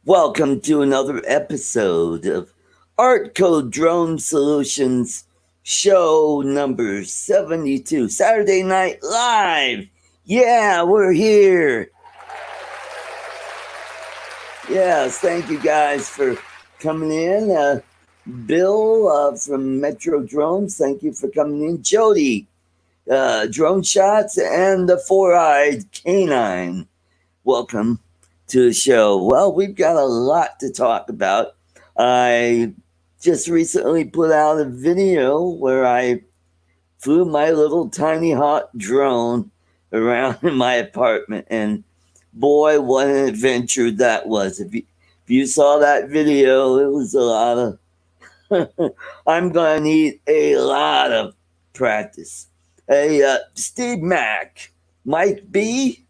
Welcome to another episode of Art Code Drone Solutions, show number 72, Saturday Night Live. Yeah, we're here. Yes, thank you guys for coming in. Bill from Metro Drones, thank you for coming in. Jody, Drone Shots, and the Four-Eyed Canine, welcome to the show. Well, we've got a lot to talk about. I just recently put out a video where I flew my little Tiny Hawk drone around in my apartment, and boy, what an adventure that was. If you saw that video, it was a lot of I'm gonna need a lot of practice. Hey, Steve Mack, Mike B,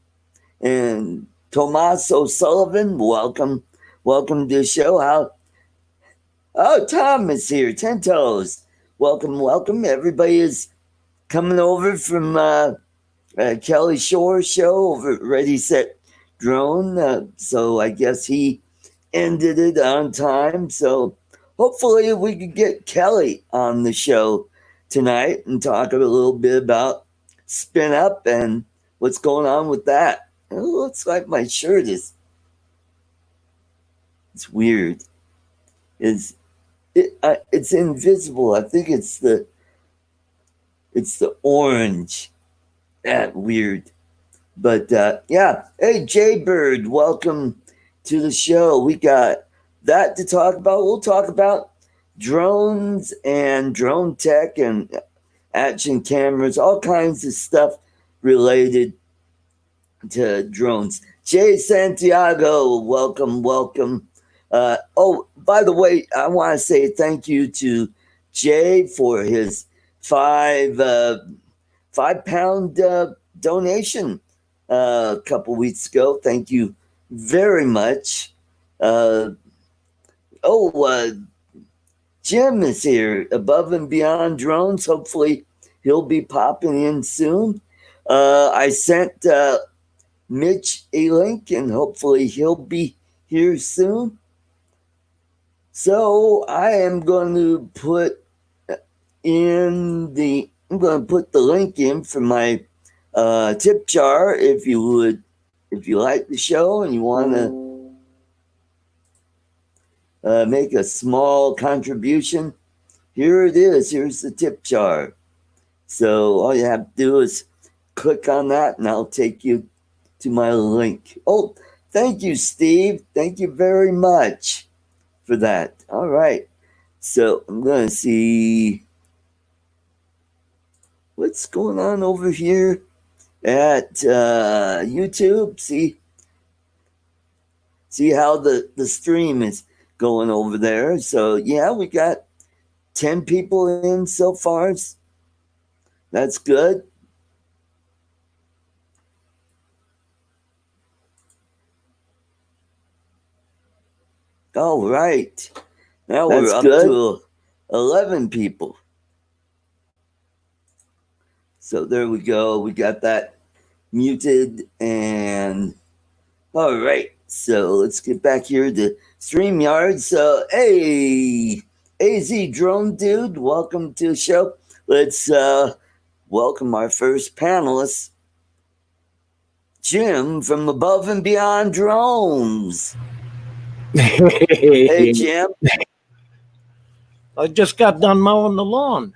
and Tomas O'Sullivan, welcome to the show. Tom is here, 10 Toes. Welcome. Everybody is coming over from Kelly Shore's show over at Ready Set Drone. So I guess he ended it on time. So hopefully we could get Kelly on the show tonight and talk a little bit about Spin Up and what's going on with that. It looks like my shirt is. It's weird. It's invisible. I think it's the orange. That weird. But yeah. Hey, Jaybird, welcome to the show. We got that to talk about. We'll talk about drones and drone tech and action cameras, all kinds of stuff related to drones. Jay Santiago, welcome. By the way, I want to say thank you to Jay for his £5 donation a couple weeks ago. Thank you very much. Jim is here, Above and Beyond Drones. Hopefully he'll be popping in soon. I sent Mitch a link, and hopefully he'll be here soon. So I am going to put the link in for my tip jar. If you like the show and you want to make a small contribution, here it is. Here's the tip jar. So all you have to do is click on that, and I'll take you to my link. Oh, thank you, Steve. Thank you very much for that. All right. So I'm going to see what's going on over here at YouTube. See how the stream is going over there. So yeah, we got 10 people in so far. That's good. All right. Now we're up to 11 people. So there we go. We got that muted. And all right. So let's get back here to StreamYard. So, hey, AZ Drone Dude, welcome to the show. Let's welcome our first panelist, Jim from Above and Beyond Drones. Hey, Jim. I just got done mowing the lawn.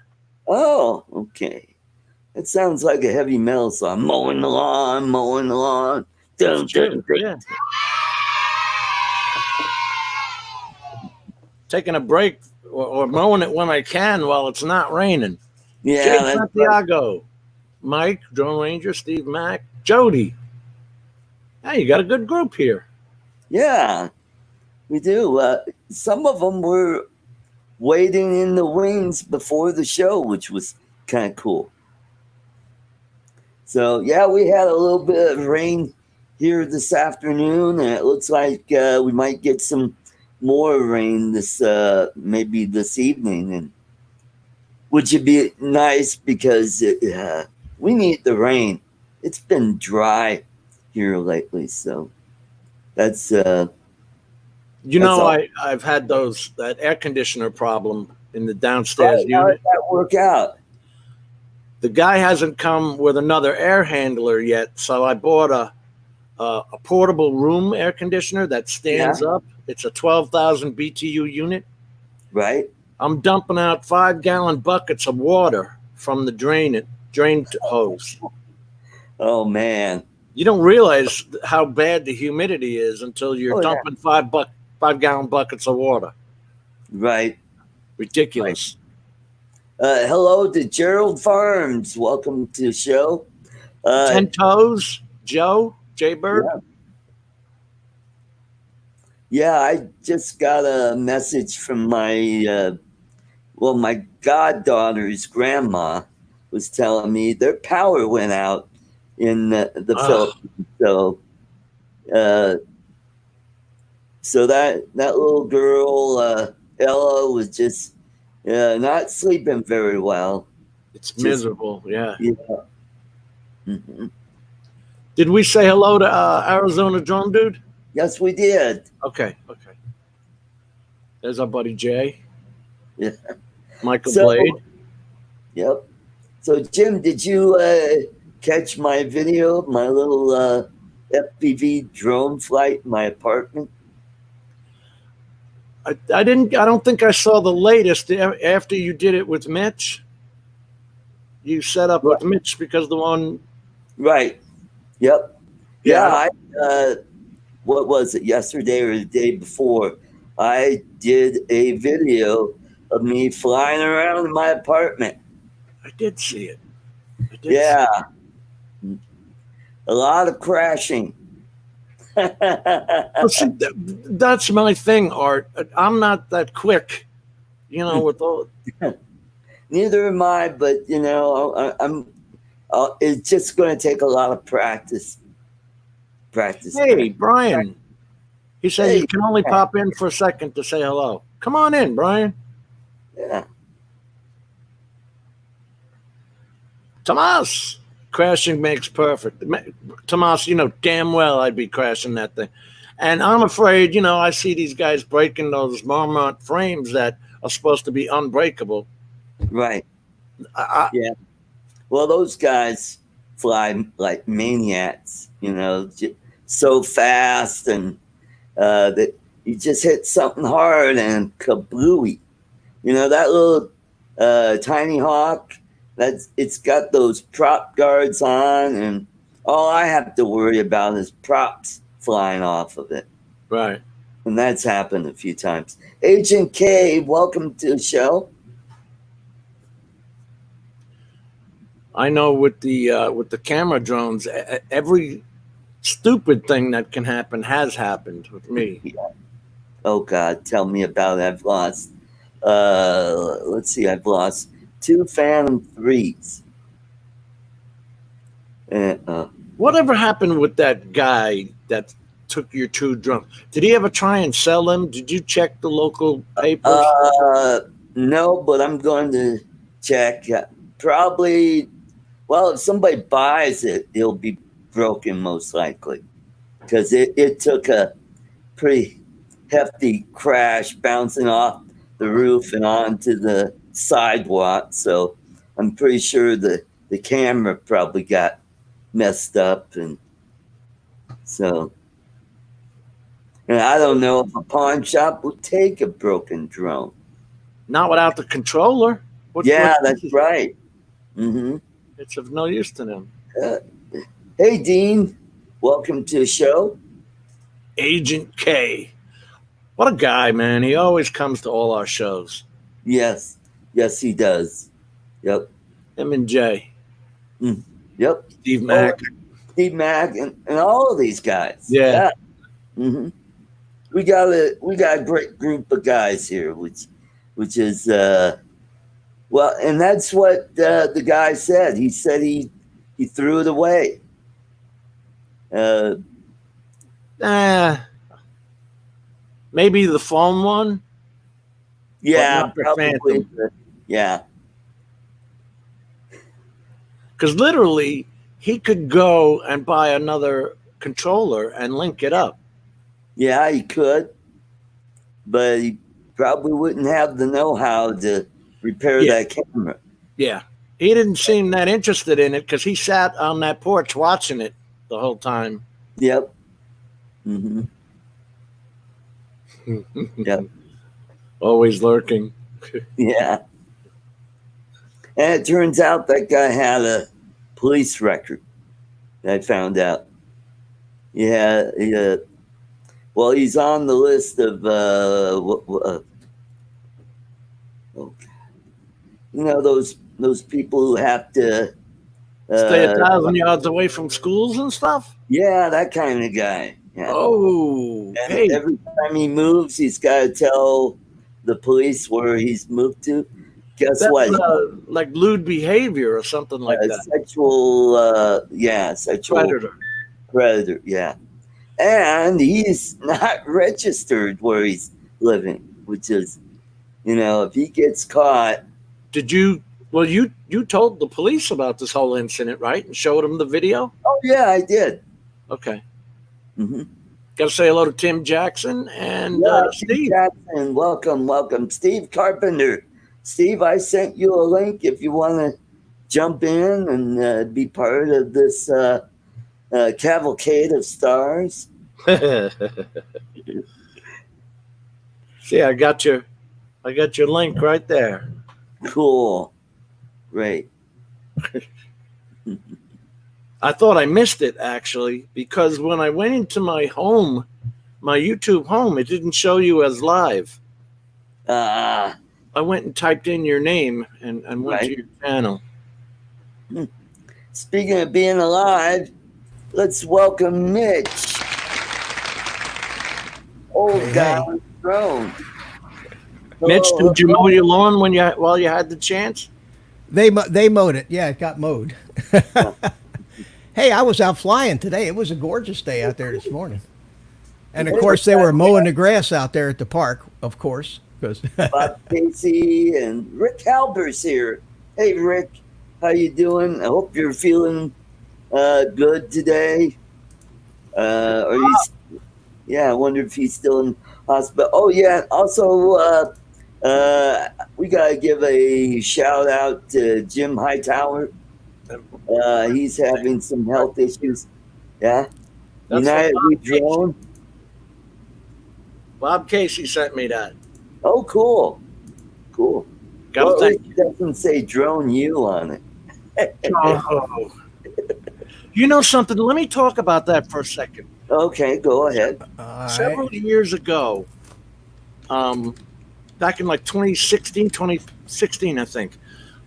Oh, okay. It sounds like a heavy metal song. Mowing the lawn. Dun, dun, dun. Yeah. Taking a break or mowing it when I can while it's not raining. Yeah. Jay Santiago, Mike, Drone Ranger, Steve Mack, Jody. Hey, you got a good group here. Yeah, we do. Some of them were waiting in the wings before the show, which was kind of cool. So, yeah, we had a little bit of rain here this afternoon, and it looks like we might get some more rain maybe this evening, and which would be nice because we need the rain. It's been dry here lately, so that's You That's know, all. I've had that air conditioner problem in the Right. downstairs How did unit. that work out? The guy hasn't come with another air handler yet, so I bought a portable room air conditioner that Yeah. stands up. It's a 12,000 BTU unit. Right. I'm dumping out 5-gallon buckets of water from the drain hose. Oh man. You don't realize how bad the humidity is until you're Oh yeah. dumping 5-gallon buckets of water. Right. Right. Ridiculous. Hello to Gerald Farms. Welcome to the show. Uh, 10 toes, Joe, Jaybird. yeah. Yeah, I just got a message from my goddaughter's grandma was telling me their power went out in the Ugh, Philippines. Uh, so that little girl, Ella, was just not sleeping very well. it's Just miserable. Yeah. yeah. Mhm. Did we say hello to Arizona Drone Dude? Yes, we did. Okay. Okay. There's our buddy Jay, Yeah. Michael So Blade. yep. So Jim, did you catch my video, my little FPV drone flight in my apartment? I didn't. I don't think I saw the latest after you did it with Mitch. You set up Right. with Mitch because the one. Right. Yep. Yeah. Yeah. I don't, What was it? Yesterday or the day before? I did a video of me flying around in my apartment. I did see it. I did see Yeah, it. a lot of crashing. But see, that's my thing, Art. I'm not that quick, with all. Neither am I, but I'm. It's just going to take a lot of practice. Practice. Hey, Practice. Brian. He said you Hey, can only pop in for a second to say hello. Come on in, Brian. yeah, Tomas. Crashing makes perfect. Tomas, you know damn well I'd be crashing that thing. And I'm afraid, I see these guys breaking those Marmont frames that are supposed to be unbreakable. right. I, Yeah. Well, those guys fly like maniacs. So fast, and that you just hit something hard and kablooey. That little Tiny Hawk. It's got those prop guards on, and all I have to worry about is props flying off of it. right. And that's happened a few times. Agent K, welcome to the show. I know with the camera drones, every stupid thing that can happen has happened with me. Oh God, tell me about it. I've lost. Let's see. I've lost 2 Phantom 3s. Whatever happened with that guy that took your 2 drones? Did he ever try and sell them? Did you check the local papers? No, but I'm going to check. Probably. Well, if somebody buys it, it'll be broken most likely, because it took a pretty hefty crash bouncing off the roof and onto the sidewalk. So I'm pretty sure the camera probably got messed up, and so and I don't know if a pawn shop would take a broken drone. Not without the controller. Yeah, What's that's right. Hmm. It's of no use to them. Uh, hey, Dean, welcome to the show. Agent K. What a guy, man. He always comes to all our shows. Yes, yes, he does. Yep. Him and Jay. Yep. Steve Mack. Steve Mack and all of these guys. Yeah. Hmm. We got a great group of guys here, which is well, and that's what the guy said. He said he threw it away. Maybe the foam one, but Yeah, not the probably. Phantom. Yeah, Because literally, he could go and buy another controller and link it up. yeah, he could. but he probably wouldn't have the know-how to repair Yeah. that camera. Yeah. He didn't seem that interested in it because he sat on that porch watching it the whole time. Yep. Mm-hmm. Yep. Always lurking. Yeah. And it turns out that guy had a police record. I found out. Yeah. Well, he's on the list of those people who have to Stay 1,000 yards away from schools and stuff? Yeah, that kind of guy. Yeah. Oh, And hey. every time he moves, he's got to tell the police where he's moved to. Guess That's what? like lewd behavior or something like that. Sexual predator. Yeah. And he's not registered where he's living, which is, if he gets caught. Did you? Well, you told the police about this whole incident, right? And showed them the video? Oh, yeah, I did. Okay. Mm-hmm. Got to say hello to Tim Jackson and Steve. Jackson, welcome. Steve Carpenter. Steve, I sent you a link if you want to jump in and be part of this cavalcade of stars. See, I got your link right there. Cool. Great. I thought I missed it actually because when I went into my YouTube home, it didn't show you as live. I went and typed in your name and went to your channel. Speaking of being alive, let's welcome Mitch. Old guy on the throne. Mitch, did you mow your lawn while you had the chance? They mowed it. Yeah, it got mowed. Hey, I was out flying today. It was a gorgeous day out there this morning. And of course, they were mowing the grass out there at the park, of course. Bob Casey and Rick Halber's here. Hey, Rick, how you doing? I hope you're feeling good today. I wonder if he's still in hospital. Oh, yeah. Also, we got to give a shout out to Jim Hightower. He's having some health issues. Yeah. United We Drone. Bob Casey sent me that. Oh, cool. Well, it doesn't say Drone U on it. Oh. You know something? Let me talk about that for a second. Okay, go ahead. Several years ago, back in like 2016, I think,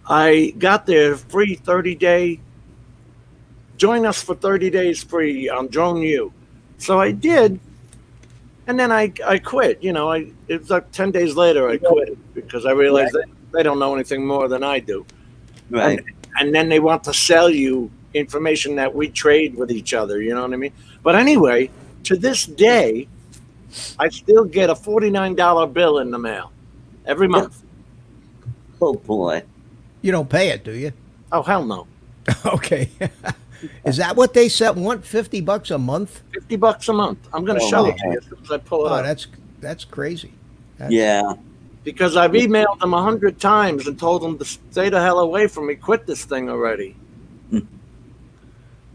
I got their free 30-day, join us for 30 days free on Drone U. So I did, and then I quit. It was like 10 days later I quit because I realized they don't know anything more than I do. Right. And then they want to sell you information that we trade with each other, you know what I mean? But anyway, to this day, I still get a $49 bill in the mail every month. Oh, boy. You don't pay it, do you? Oh, hell no. Okay. Is that what they said? Want $50 a month? $50 a month. I'm going to show it to you as soon as I pull it up. That's crazy. Yeah. Because I've emailed them 100 times and told them to stay the hell away from me. Quit this thing already.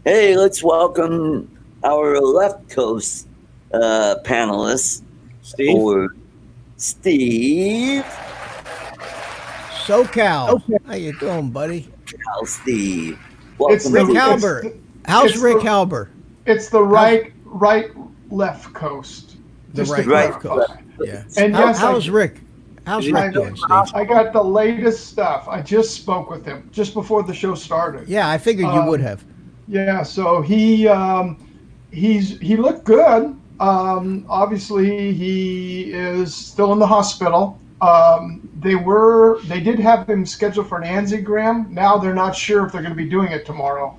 Hey, let's welcome our left coast panelists. Steve. SoCal. How you doing, buddy? Steve. Welcome, Rick Halber. How's Rick Halber? It's the right left coast. The left coast. Yeah. And how's Rick? How's Rick doing, Steve? I got the latest stuff. I just spoke with him just before the show started. Yeah, I figured you would have. Yeah, so he looked good. Obviously, he is still in the hospital. They did have him scheduled for an angiogram. Now they're not sure if they're going to be doing it tomorrow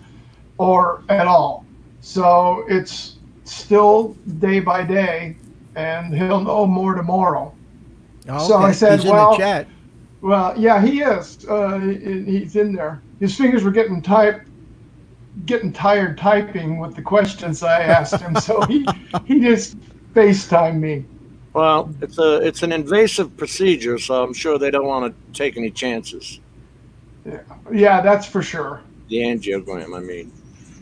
or at all. So it's still day by day, and he'll know more tomorrow. Oh, so I said, he's in the chat. Well, yeah, he is. He's in there. His fingers were getting tired typing with the questions I asked him, so he just FaceTimed me. Well, it's an invasive procedure, so I'm sure they don't want to take any chances. Yeah, that's for sure. The angiogram, I mean.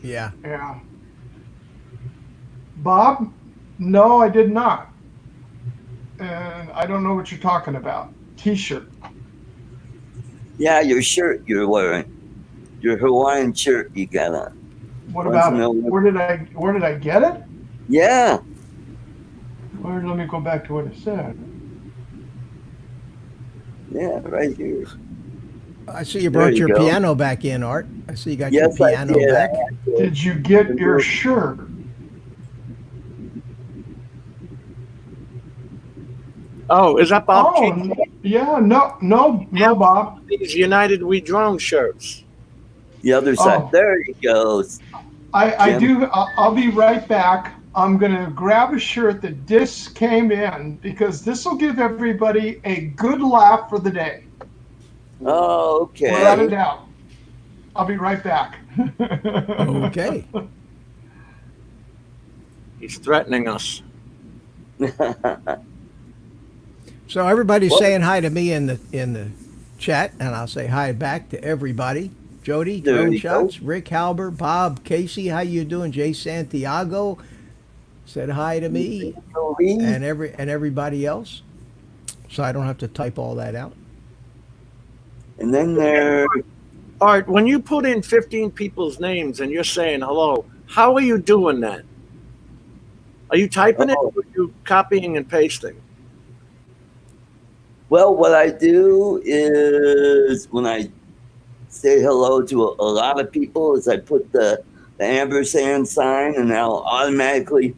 Yeah. Yeah. Bob? No, I did not. And I don't know what you're talking about. T-shirt. Yeah, your shirt you're wearing. Your Hawaiian shirt you got on. What Wants about to it? know Where did I get it? Yeah. Let me go back to what it said. Yeah, right here. I see you brought you your go. piano back in, Art. I see you got Yes, your I piano did. back. Did you get your shirt? Oh, is that Bob? Oh, yeah. No, Bob. These United We Drone shirts. The other side. Oh. There he goes. I Jim? do. I'll be right back. I'm gonna grab a shirt that just came in because this will give everybody a good laugh for the day. Oh, okay. Without a doubt. I'll be right back. Okay. He's threatening us. So everybody's Well- saying hi to me in the chat, and I'll say hi back to everybody. Jody, There Drone you Shots, Rick Halber, Bob, Casey, how you doing? Jay Santiago said hi to me, and everybody else. So I don't have to type all that out. And then there. Art, when you put in 15 people's names and you're saying hello, how are you doing that? Are you typing it or are you copying and pasting? Well, what I do is when I say hello to a lot of people is I put the ampersand sign, and I'll automatically,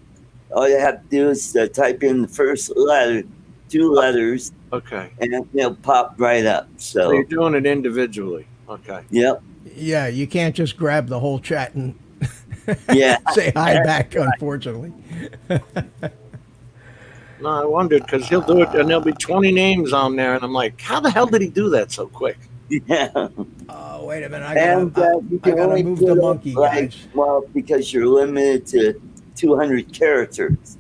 all you have to do is type in the first letter, 2 letters, Okay. and it'll pop right up. So So, you're doing it individually. Okay. yep. Yeah, you can't just grab the whole chat and Yeah. say hi back, unfortunately. No, I wondered because he'll do it and there'll be 20 names on there. And I'm like, how the hell did he do that so quick? Yeah. Oh, wait a minute. I And gotta, you I can gotta only move put the up, monkey, like, guys. well, because you're limited to 200 characters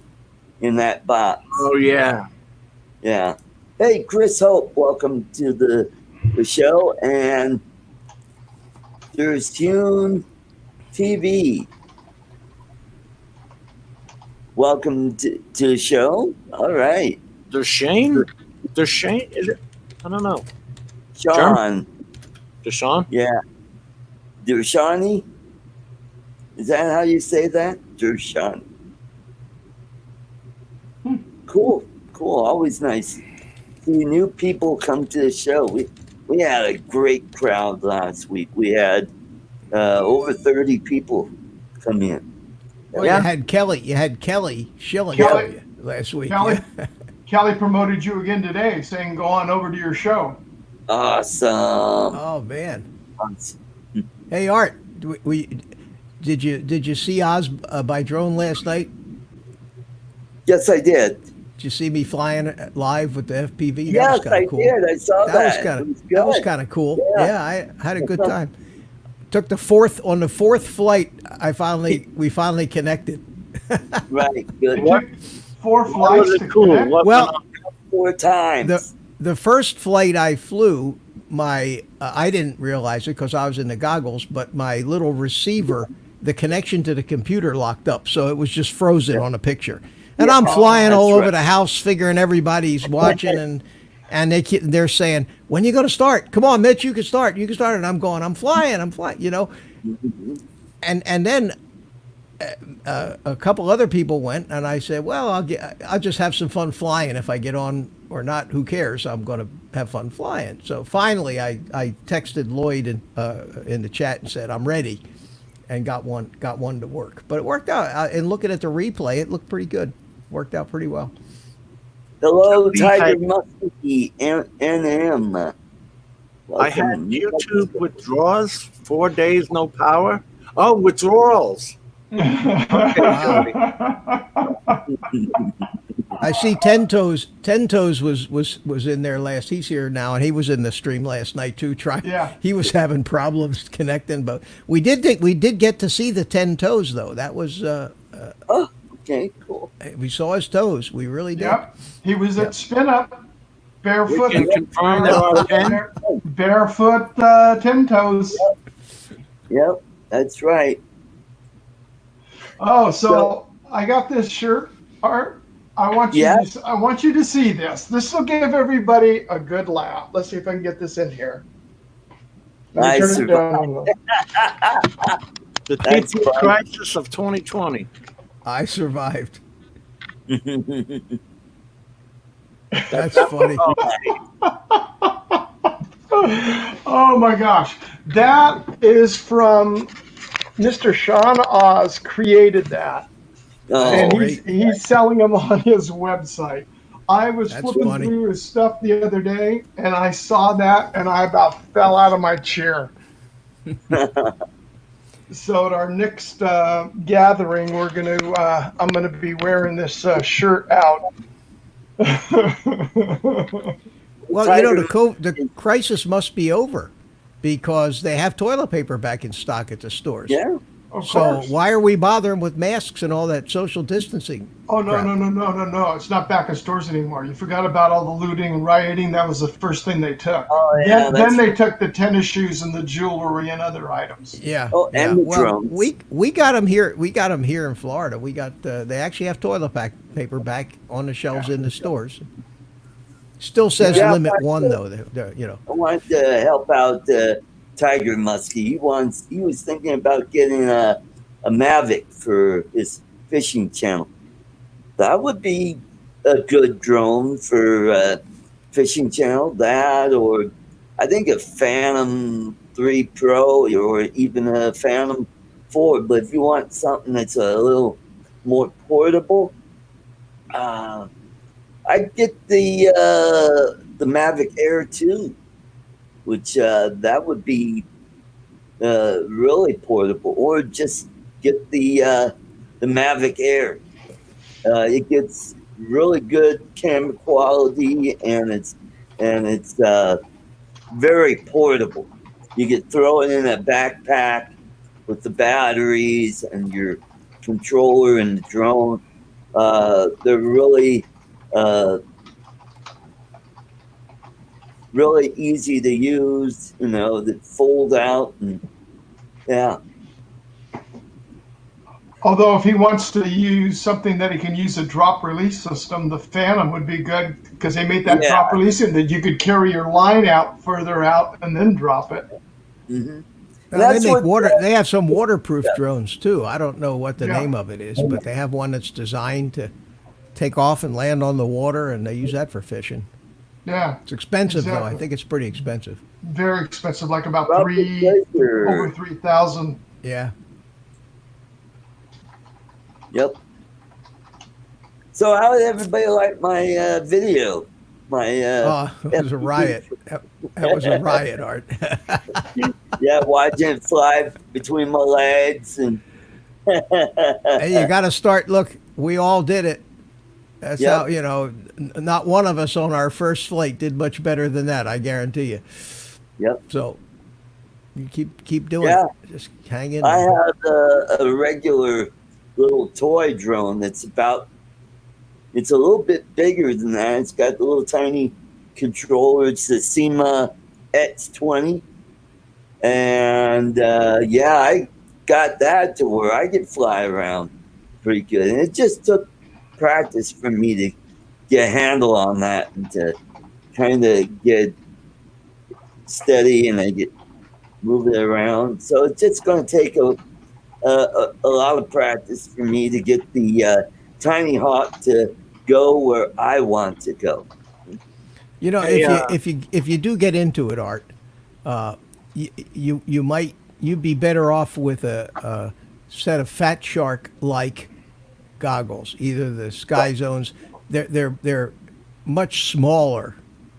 in that box. Oh, yeah. Yeah. Hey, Chris Hope, welcome to the show. And there's June TV. Welcome to the show. All right. There's Shane? There's Shane? Is it? I don't know. Sean. Deshaun? Yeah. Dershani? Is that how you say that? Dershani. Cool. Cool. Always nice. See new people come to the show. We had a great crowd last week. We had over 30 people come in. Well, Yeah. you had Kelly Schilling Kelly- for you last week. Kelly? Yeah. Kelly promoted you again today, saying go on over to your show. Awesome. Oh man. Hey Art, did you see Oz by drone last night? Yes, I did. Did you see me flying live with the FPV? That Yes, was kind I of cool. did. I saw that. That was It kind of good. cool. Yeah. Yeah, I had a good time. Took the fourth flight. We finally connected. Right. Good. It took 4 What flights was to it cool? connect. What Well, went on? 4 times. the first flight I flew, my I didn't realize it because I was in the goggles, but my little receiver, the connection to the computer locked up, so it was just frozen on a picture. And Yeah. I'm flying all That's over right. the house, figuring everybody's watching, and they're saying, "When you going to start? Come on, Mitch, you can start. You can start." And I'm going, "I'm flying, you know." And then a couple other people went, and I said, "Well, I'll just have some fun flying. If I get on or not, who cares? I'm going to have fun flying." So finally, I texted Lloyd in the chat and said, "I'm ready," and got one to work. But it worked out. And looking at the replay, it looked pretty good. Worked out pretty well. Hello, Hi. Tiger Muskie, NM. I had Welcome. YouTube withdrawals, 4 days, no power. Oh, withdrawals. I see Ten Toes. Ten Toes was in there last. He's here now, and he was in the stream last night too. Yeah. He was having problems connecting, but we did get to see the 10 Toes though. That was Oh, okay, cool. We saw his toes. We really did. Yep. He was at Spin Up, barefoot. We can confirm there are 10. Barefoot 10 toes. Yep, that's right. Oh, so I got this shirt, Art. I want you. Yeah. I want you to see this. This will give everybody a good laugh. Let's see if I can get this in here. Let me turn it down. The That's TP fun. crisis of 2020. I survived. That's funny. Oh my gosh, that is from Mr. Sean Oz. Created that, and Oh, he's selling them on his website. I was That's flipping funny. through his stuff the other day, and I saw that, and I about fell out of my chair. So at our next gathering, I'm gonna be wearing this shirt out. Well, the crisis must be over because they have toilet paper back in stock at the stores. yeah. Of So course. why are we bothering with masks and all that social distancing? Oh, no, crap? no. It's not back in stores anymore. You forgot about all the looting and rioting. That was the first thing they took. Oh, yeah, Then they took the tennis shoes and the jewelry and other items. Yeah. Oh, yeah. and the well, drones. we got them here. We got them here in Florida. We got they actually have toilet paper back on the shelves in the stores. Still says Yeah, limit but- one though. I wanted to help out Tiger Muskie. He was thinking about getting a Mavic for his fishing channel. That would be a good drone for fishing channel. That, or I think a Phantom 3 Pro or even a Phantom 4. But if you want something that's a little more portable, I'd get the Mavic Air 2, which that would be really portable, or just get the Mavic Air. It gets really good camera quality, and it's very portable. You could throw it in a backpack with the batteries and your controller and the drone. They're really really easy to use, that fold out, and yeah. Although if he wants to use something that he can use a drop release system, the Phantom would be good because they made that Yeah. drop release and that you could carry your line out further out and then drop it. Mm-hmm. They have some waterproof drones too. I don't know what the Yeah. name of it is, but they have one that's designed to take off and land on the water, and they use that for fishing. Yeah, It's expensive though. I Exactly. think it's pretty expensive. very expensive, like about Probably over 3,000. Yeah. Yep. So how did everybody like my video? My It was a riot. That was a riot, Art. yeah, watching it fly between my legs, and Hey, you got to start. Look, we all did it. That's Yep. how, not one of us on our first flight did much better than that. I guarantee you. yep. So you keep doing Yeah. it. Just hang in I there. have a regular little toy drone that's it's a little bit bigger than that. It's got the little tiny controller. It's the SEMA X20. And I got that to where I could fly around pretty good. And it just took practice for me to get a handle on that and to kind of get steady and I get moving around. So it's just going to take a lot of practice for me to get the Tiny Hawk to go where I want to go. Hey, If you do get into it, Art, you'd be better off with a set of Fat Shark like goggles. Either the Sky Zones, they're much smaller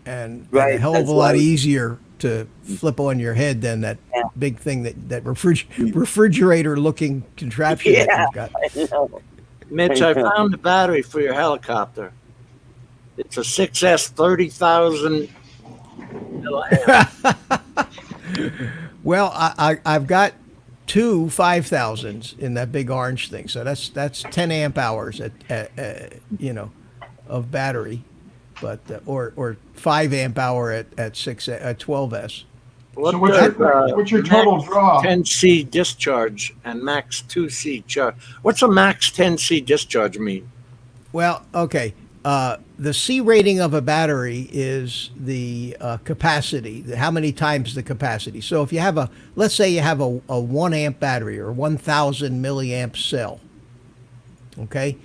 and Right, a hell of that's a lot why- easier to flip on your head than that big thing that refrigerator looking contraption that Yeah. you've got. I know. Mitch, I found the battery for your helicopter. It's a 6S 30,000 milliamp. Well, I've got two 5,000s in that big orange thing. So that's 10 amp hours of battery, but or 5 amp hour at 12s. So what's your total max draw? 10C discharge and max 2C charge. What's a max 10C discharge mean? Well, okay. The C rating of a battery is the capacity, how many times the capacity. So if you have let's say you have a 1 amp battery or 1,000 milliamp cell, okay?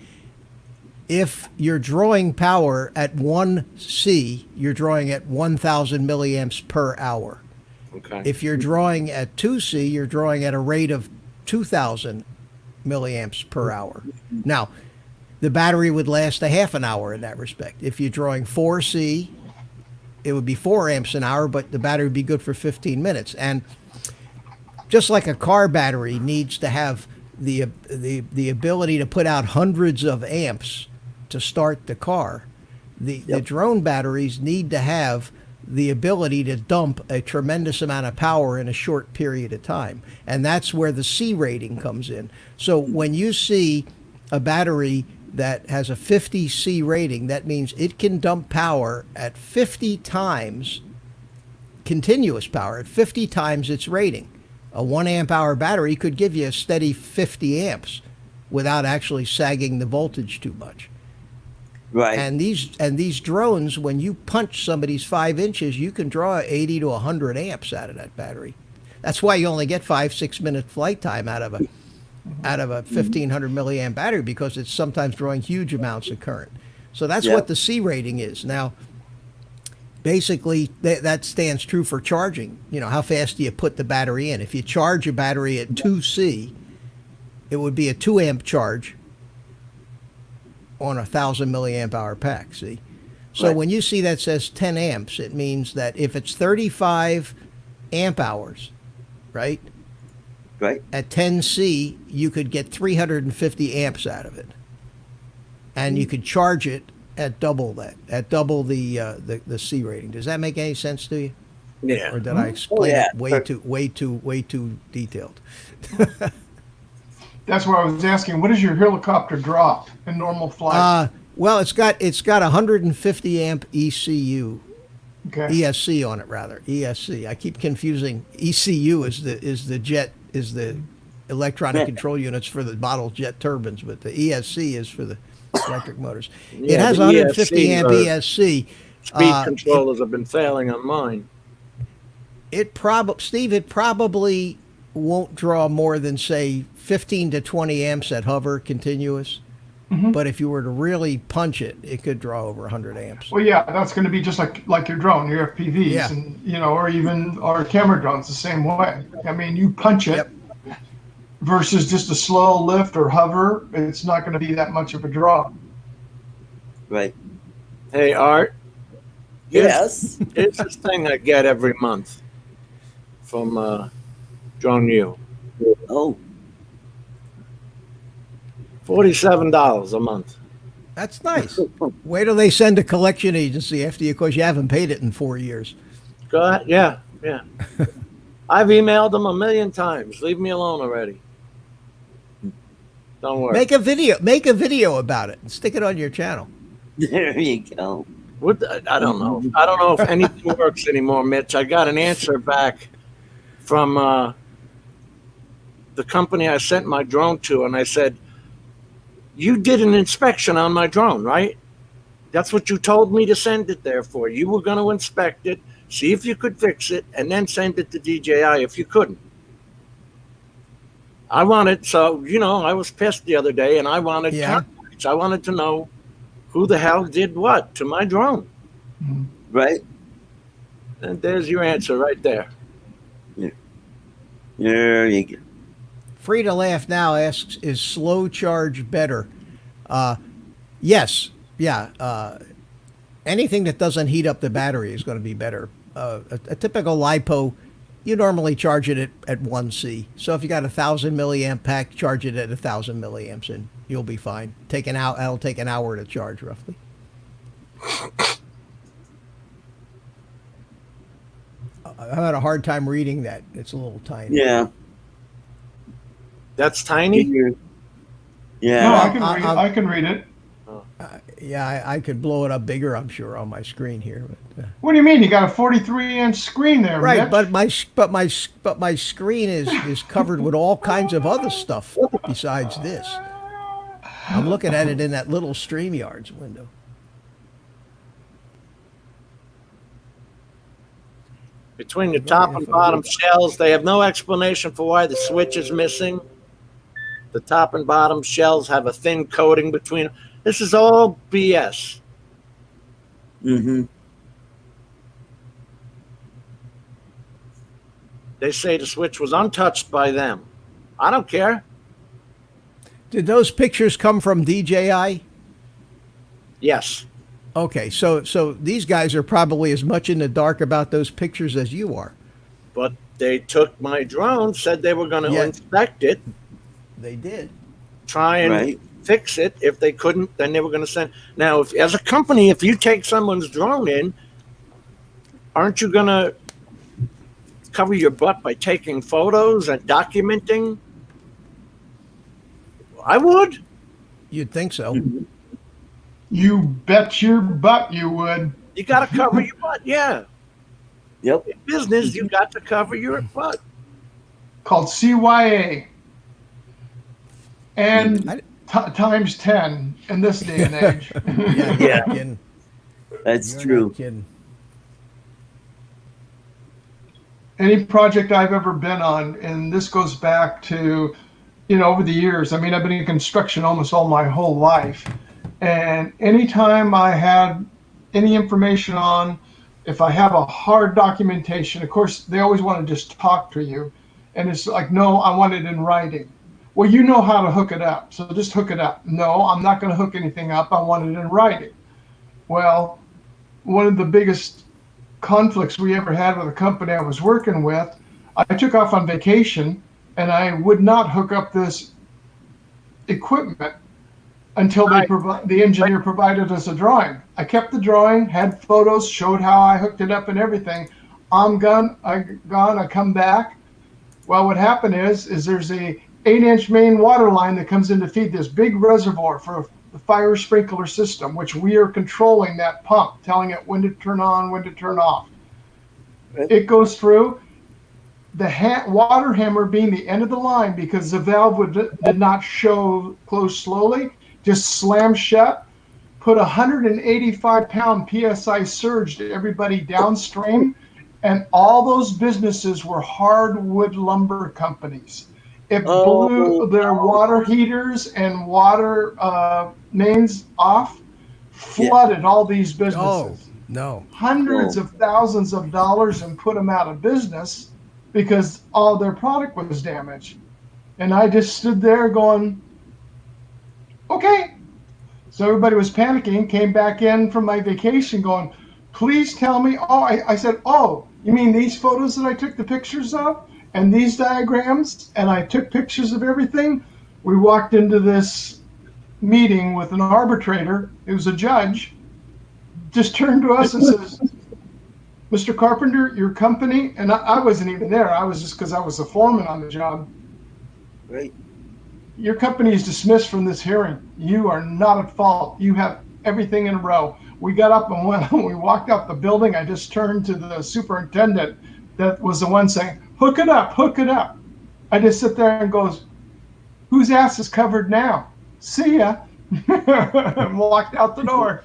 If you're drawing power at 1C, you're drawing at 1,000 milliamps per hour. Okay. If you're drawing at 2C, you're drawing at a rate of 2,000 milliamps per hour. Now, the battery would last a half an hour in that respect. If you're drawing 4C, it would be 4 amps an hour, but the battery would be good for 15 minutes. And just like a car battery needs to have the ability to put out hundreds of amps to start the car, the drone batteries need to have the ability to dump a tremendous amount of power in a short period of time. And that's where the C rating comes in. So when you see a battery that has a 50 C rating, that means it can dump power at 50 times, continuous power, at 50 times its rating. A 1 amp hour battery could give you a steady 50 amps without actually sagging the voltage too much. Right. And these drones, when you punch somebody's 5 inches, you can draw 80 to 100 amps out of that battery. That's why you only get 5-6 minute flight time out of a 1,500 milliamp battery, because it's sometimes drawing huge amounts of current. So that's what the C rating is. Now, basically, that stands true for charging. You know, how fast do you put the battery in? If you charge a battery at 2C, it would be a 2 amp charge on a 1,000 milliamp hour pack, see? So when you see that says 10 amps, it means that if it's 35 amp hours, right? Right. At 10C, you could get 350 amps out of it. And you could charge it at double that, at double the C rating. Does that make any sense to you? Yeah. Or did I explain it way too detailed? That's why I was asking, what does your helicopter drop in normal flight? Well, it's got 150 amp ECU, Okay. ESC on it rather. ESC. I keep confusing. ECU is the electronic control units for the model jet turbines, but the ESC is for the electric motors. It has 150 amp ESC. Speed controllers have been failing on mine. Steve, it probably won't draw more than, say, 15 to 20 amps at hover continuous. Mm-hmm. But if you were to really punch it, it could draw over 100 amps. Well, yeah, that's going to be just like your drone, your FPVs, Yeah. and or even our camera drones the same way. I mean, you punch it versus just a slow lift or hover, it's not going to be that much of a draw. Right. Hey, Art. Yes. It's this thing I get every month from Drone U. Oh, $47 a month. That's nice. Wait till they send a collection agency after you, because you haven't paid it in 4 years. Go ahead. Yeah. I've emailed them 1,000,000 times. Leave me alone already. Don't worry. Make a video about it and stick it on your channel. there you go. I don't know. I don't know if anything works anymore, Mitch. I got an answer back from the company I sent my drone to, and I said, "You did an inspection on my drone, right? That's what you told me to send it there for. You were going to inspect it, see if you could fix it, and then send it to DJI if you couldn't." I wanted, I was pissed the other day, and I wanted contacts. I wanted to know who the hell did what to my drone. Right. And there's your answer right there. Yeah. There you go. Free to Laugh Now asks, is slow charge better? Yes. Yeah. Anything that doesn't heat up the battery is going to be better. A typical LiPo, you normally charge it at 1C. So if you got 1,000 milliamp pack, charge it at 1,000 milliamps and you'll be fine. That'll take an hour to charge roughly. I'm having a hard time reading that. It's a little tiny. Yeah. That's tiny. No, Yeah. I can read it. I can read it. Yeah, I could blow it up bigger, I'm sure, on my screen here. What do you mean? You got a 43-inch screen there, Right, Mitch? but my screen is covered with all kinds of other stuff besides this. I'm looking at it in that little StreamYards window. Between the top and bottom shells, they have no explanation for why the switch is missing. The top and bottom shells have a thin coating between. This is all BS. Mm-hmm. They say the switch was untouched by them. I don't care. Did those pictures come from DJI? Yes. Okay, so these guys are probably as much in the dark about those pictures as you are. But they took my drone, said they were going to Yeah. inspect it, They did. try and Right. fix it. If they couldn't, then they were going to send. Now, if, as a company, if you take someone's drone in, aren't you going to cover your butt by taking photos and documenting? I would. You'd think so. Mm-hmm. You bet your butt you would. You got to cover your butt. Yeah. Yep. In business, you got to cover your butt. Called CYA. And I- times 10 in this day and age. Yeah, Yeah. not kidding. That's You're true. not kidding. Any project I've ever been on, and this goes back to, over the years. I mean, I've been in construction almost all my whole life. And anytime I had any information on, if I have a hard documentation, of course, they always want to just talk to you. And it's like, no, I want it in writing. Well, you know how to hook it up, so just hook it up. No, I'm not going to hook anything up. I want it in writing. Well, one of the biggest conflicts we ever had with a company I was working with, I took off on vacation and I would not hook up this equipment until the engineer provided us a drawing. I kept the drawing, had photos, showed how I hooked it up and everything. I come back. Well, what happened is there's a 8-inch main water line that comes in to feed this big reservoir for the fire sprinkler system, which we are controlling that pump, telling it when to turn on, when to turn off. Right. It goes through. The water hammer being the end of the line, because the valve did not close slowly, just slammed shut, put 185-pound PSI surge to everybody downstream, and all those businesses were hardwood lumber companies. It blew their water heaters and water mains off, flooded all these businesses. Oh, no. Hundreds of thousands of dollars, and put them out of business because all their product was damaged. And I just stood there going, okay. So everybody was panicking, came back in from my vacation going, please tell me. I said, you mean these photos that I took the pictures of and these diagrams, and I took pictures of everything? We walked into this meeting with an arbitrator. It was a judge. Just turned to us and says, Mr. Carpenter, your company, and I wasn't even there. I was just, because I was the foreman on the job. Right. Your company is dismissed from this hearing. You are not at fault. You have everything in a row. We got up and went. When we walked out the building, I just turned to the superintendent that was the one saying, hook it up, hook it up. I just sit there and goes, whose ass is covered now? See ya. And walked out the door.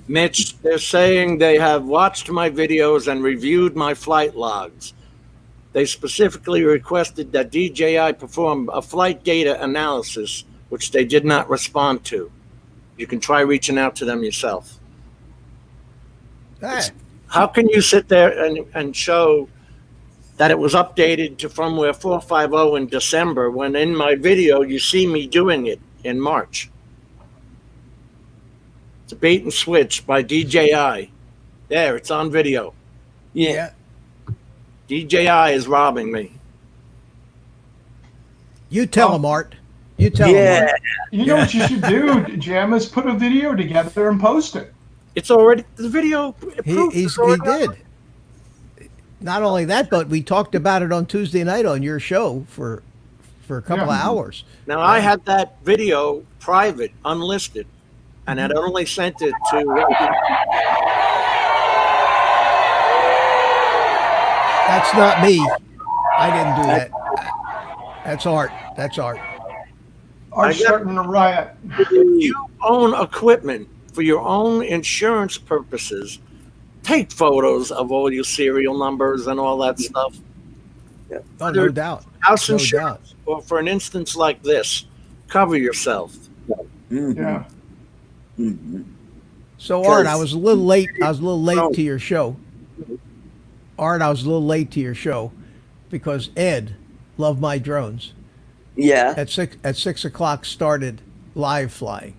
Mitch, they're saying they have watched my videos and reviewed my flight logs. They specifically requested that DJI perform a flight data analysis, which they did not respond to. You can try reaching out to them yourself. Hey, How can you sit there and show that it was updated to firmware 450 in December when in my video you see me doing it in March? It's a bait and switch by DJI. There, it's on video. Yeah. DJI is robbing me. You tell him, Art. You tell him, Yeah. Art. You know what you should do, Jim, is put a video together and post it. It's already the video. He did. Not only that, but we talked about it on Tuesday night on your show for for a couple of hours. Now, I had that video private, unlisted, and had only sent it to. That's not me. I didn't do that. That's art. That's art. Art's starting a riot. If you own equipment for your own insurance purposes, take photos of all your serial numbers and all that stuff. Oh, no doubt. House No insurance, or for an instance like this, cover yourself. Yeah. So Art, I was a little late. To your show. Art, I was a little late to your show because Ed, Love My Drones, Yeah. at 6 o'clock started live flying.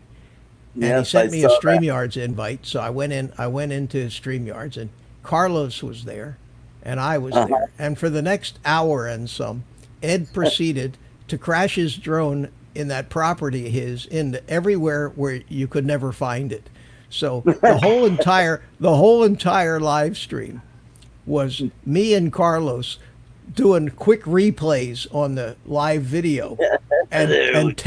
And Yes, he sent I me a saw that. StreamYards invite, so I went into StreamYards, and Carlos was there, and I was there. And for the next hour and some, Ed proceeded to crash his drone in that property of his into everywhere where you could never find it. So the whole entire live stream was me and Carlos doing quick replays on the live video and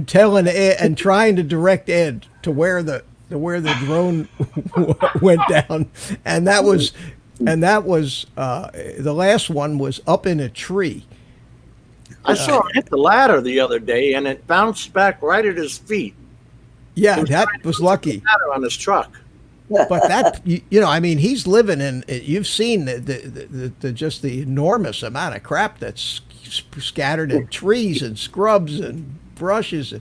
telling Ed and trying to direct Ed to where the drone went down, and that was the last one was up in a tree. I saw him hit the ladder the other day, and it bounced back right at his feet. Yeah, that was lucky. Ladder on his truck. But that I mean, he's living in. You've seen the just the enormous amount of crap that's scattered in trees and scrubs and brushes.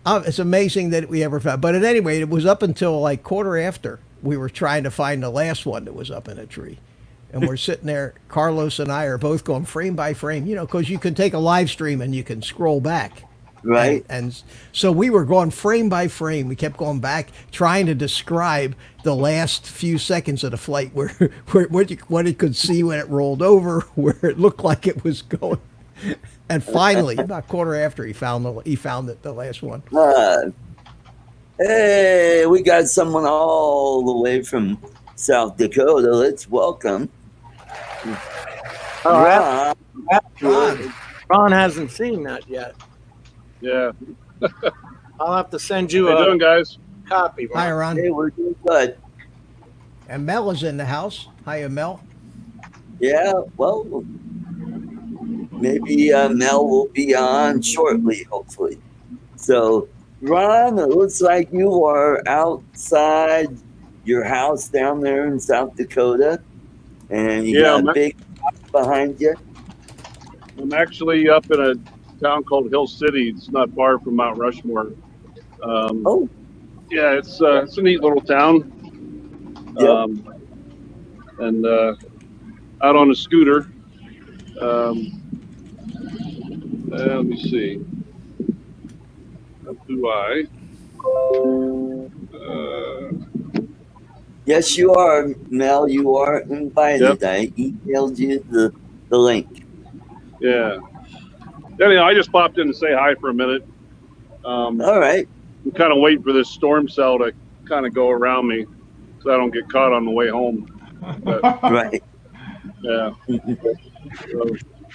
It's amazing that we ever found. But at any rate, it was up until like quarter after we were trying to find the last one that was up in a tree, and we're sitting there. Carlos and I are both going frame by frame, because you can take a live stream and you can scroll back. Right. And so we were going frame by frame. We kept going back, trying to describe the last few seconds of the flight, where what it could see when it rolled over, where it looked like it was going. And finally, about quarter after, he found it, the last one. Hey, we got someone all the way from South Dakota. Let's welcome Ron. Ron hasn't seen that yet. Yeah. I'll have to send you How you a doing, guys? copy. Hi, Ron. Hey, we're doing good. And Mel is in the house. Hiya, Mel. Yeah, well, maybe Mel will be on shortly, hopefully. So, Ron, it looks like you are outside your house down there in South Dakota, and you got a big house behind you. I'm actually up in a town called Hill City. It's not far from Mount Rushmore. Yeah, it's a neat little town. Yep. And out on a scooter. Let me see. Do I? Yes, you are, Mel. You are invited. Yep. I emailed you the link. Yeah. Anyhow, I just popped in to say hi for a minute. All right. I'm kind of waiting for this storm cell to kind of go around me so I don't get caught on the way home. But, Right. yeah. So,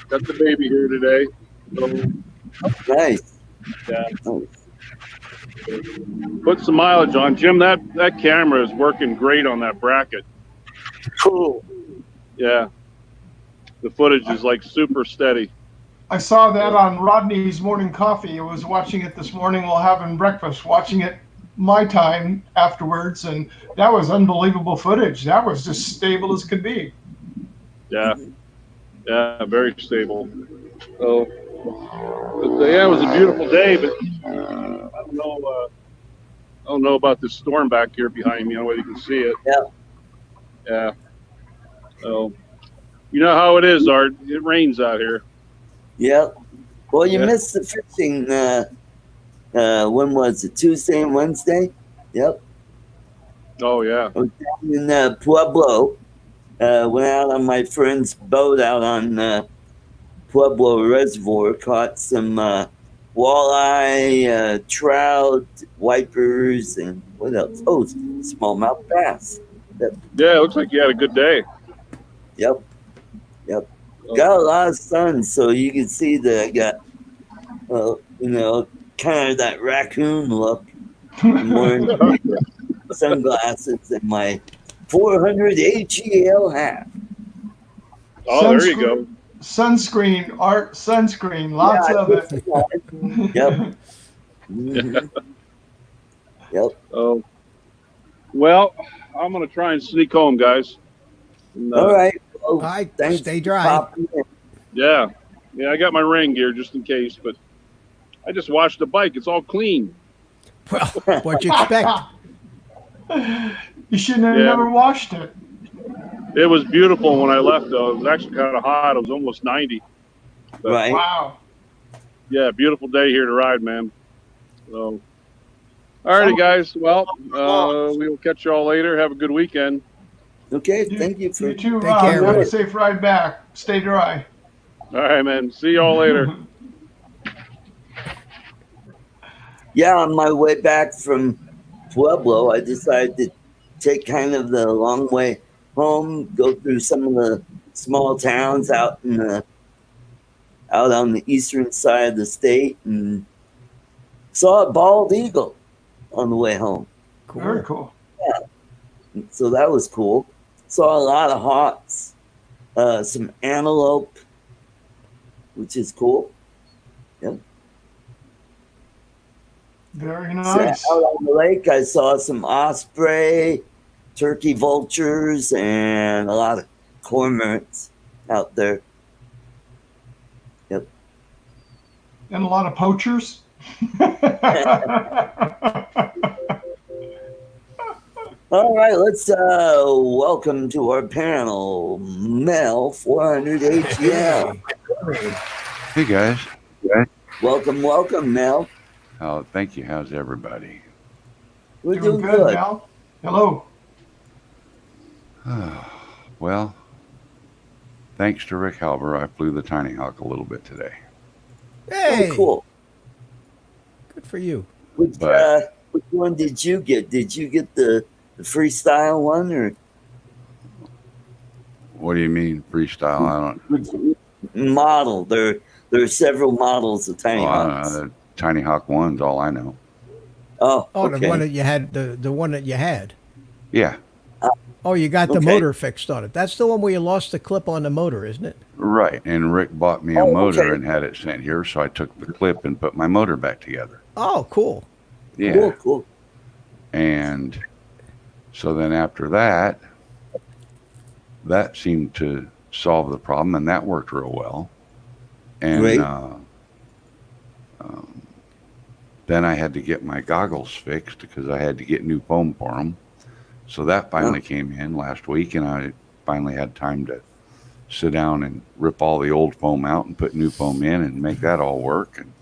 got the baby here today. So, Nice. yeah. Oh, Put some mileage on. Jim, that camera is working great on that bracket. Cool. Yeah. The footage is like super steady. I saw that on Rodney's morning coffee. I was watching it this morning while having breakfast, watching it my time afterwards, and that was unbelievable footage. That was just stable as could be. Yeah. Yeah, very stable. So, but, yeah, it was a beautiful day, but I don't know about this storm back here behind me. I don't know whether you can see it. Yeah. Yeah. So, you know how it is, Art. It rains out here. Yep. Well, you Yeah. missed the fishing. When was it? Tuesday and Wednesday? Yep. Oh, yeah. I was down in Pueblo. Went out on my friend's boat out on Pueblo Reservoir. Caught some walleye, trout, wipers, and what else? Oh, smallmouth bass. Yeah, it looks like you had a good day. Yep. Got a lot of sun, so you can see that I got kind of that raccoon look. I'm wearing sunglasses and my 400 HEL hat. Oh, there you go. Sunscreen, art sunscreen, lots of it. Yep. Mhm. Yep. Oh, well, I'm gonna try and sneak home, guys. And, All right. Well, All right, thanks stay for dry. popping in. yeah, I got my rain gear just in case, but I just washed the bike. It's all clean. Well, what you expect? You shouldn't have Yeah. never washed it. It was beautiful when I left, though. It was actually kind of hot. It was almost 90. But, Right. Wow. yeah, beautiful day here to ride, man. So, all righty, guys. Well, we will catch you all later. Have a good weekend. Okay. Thank you for. You too, Take Rob. care, Have a man. safe ride back. Stay dry. All right, man. See you all later. Yeah, on my way back from Pueblo, I decided to take kind of the long way home, go through some of the small towns out on the eastern side of the state, and saw a bald eagle on the way home. Very cool. So that was cool. Saw a lot of hawks, some antelope, which is cool. Very So nice. out on the lake, I saw some osprey, turkey vultures, and a lot of cormorants out there. Yep. And a lot of poachers. All right, let's welcome to our panel, Mel 400 HEL. Hey guys. Welcome, Mel. Oh, thank you. How's everybody? We're Doing doing good, good. Mel. Hello. Well, thanks to Rick Halber, I flew the Tiny Hawk a little bit today. Hey, Oh, cool. good for you. Which one did you get? Did you get the freestyle one, or What do you mean freestyle? I don't. which model? There are several models of Tiny Oh, I don't Hawks. know. The Tiny Hawk one's all I know. Oh, Oh, okay. the one that you had, the one that you had. Yeah, Oh, you got the Okay. motor fixed on it. That's the one where you lost the clip on the motor, isn't it? right. And Rick bought me a Oh, motor okay. and had it sent here, so I took the clip and put my motor back together. Oh, cool. Yeah. Cool. And so then after that seemed to solve the problem, and that worked real well. And Great. then I had to get my goggles fixed because I had to get new foam for them. So that finally came in last week, and I finally had time to sit down and rip all the old foam out and put new foam in and make that all work. And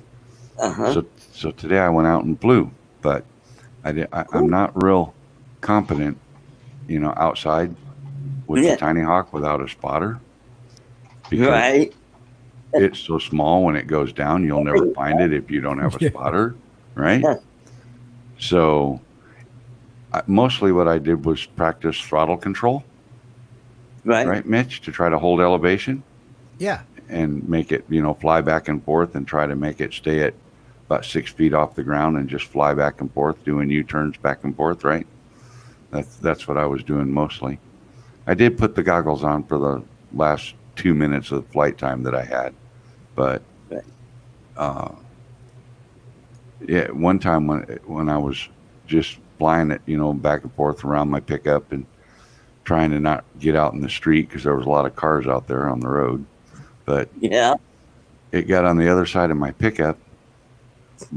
Uh-huh. so today I went out and flew, but I'm not real competent, outside with Yeah. the Tiny Hawk without a spotter. Because Right. it's so small, when it goes down, you'll never find it if you don't have a spotter, right? Yeah. So mostly what I did was practice throttle control, right, Mitch, to try to hold elevation Yeah. and make it, fly back and forth, and try to make it stay at about 6 feet off the ground and just fly back and forth, doing U-turns back and forth, right? That's what I was doing mostly. I did put the goggles on for the last 2 minutes of flight time that I had, but yeah, one time when I was just flying it, back and forth around my pickup and trying to not get out in the street because there was a lot of cars out there on the road, but Yeah. it got on the other side of my pickup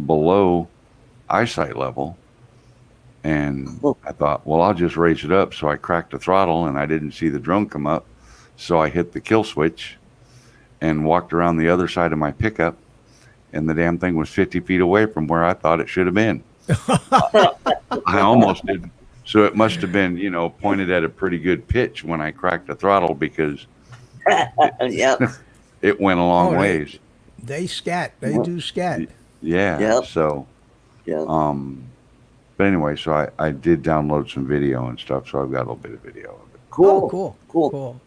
below eyesight level, and I thought, well, I'll just raise it up. So I cracked the throttle, and I didn't see the drone come up, so I hit the kill switch and walked around the other side of my pickup, and the damn thing was 50 feet away from where I thought it should have been. I almost did. So it must have been, pointed at a pretty good pitch when I cracked the throttle, because Yep. it went a long ways. They scat. They do scat. Yeah. Yep. So, Yep. but anyway, so I did download some video and stuff, so I've got a little bit of video of it. Cool. Oh, cool.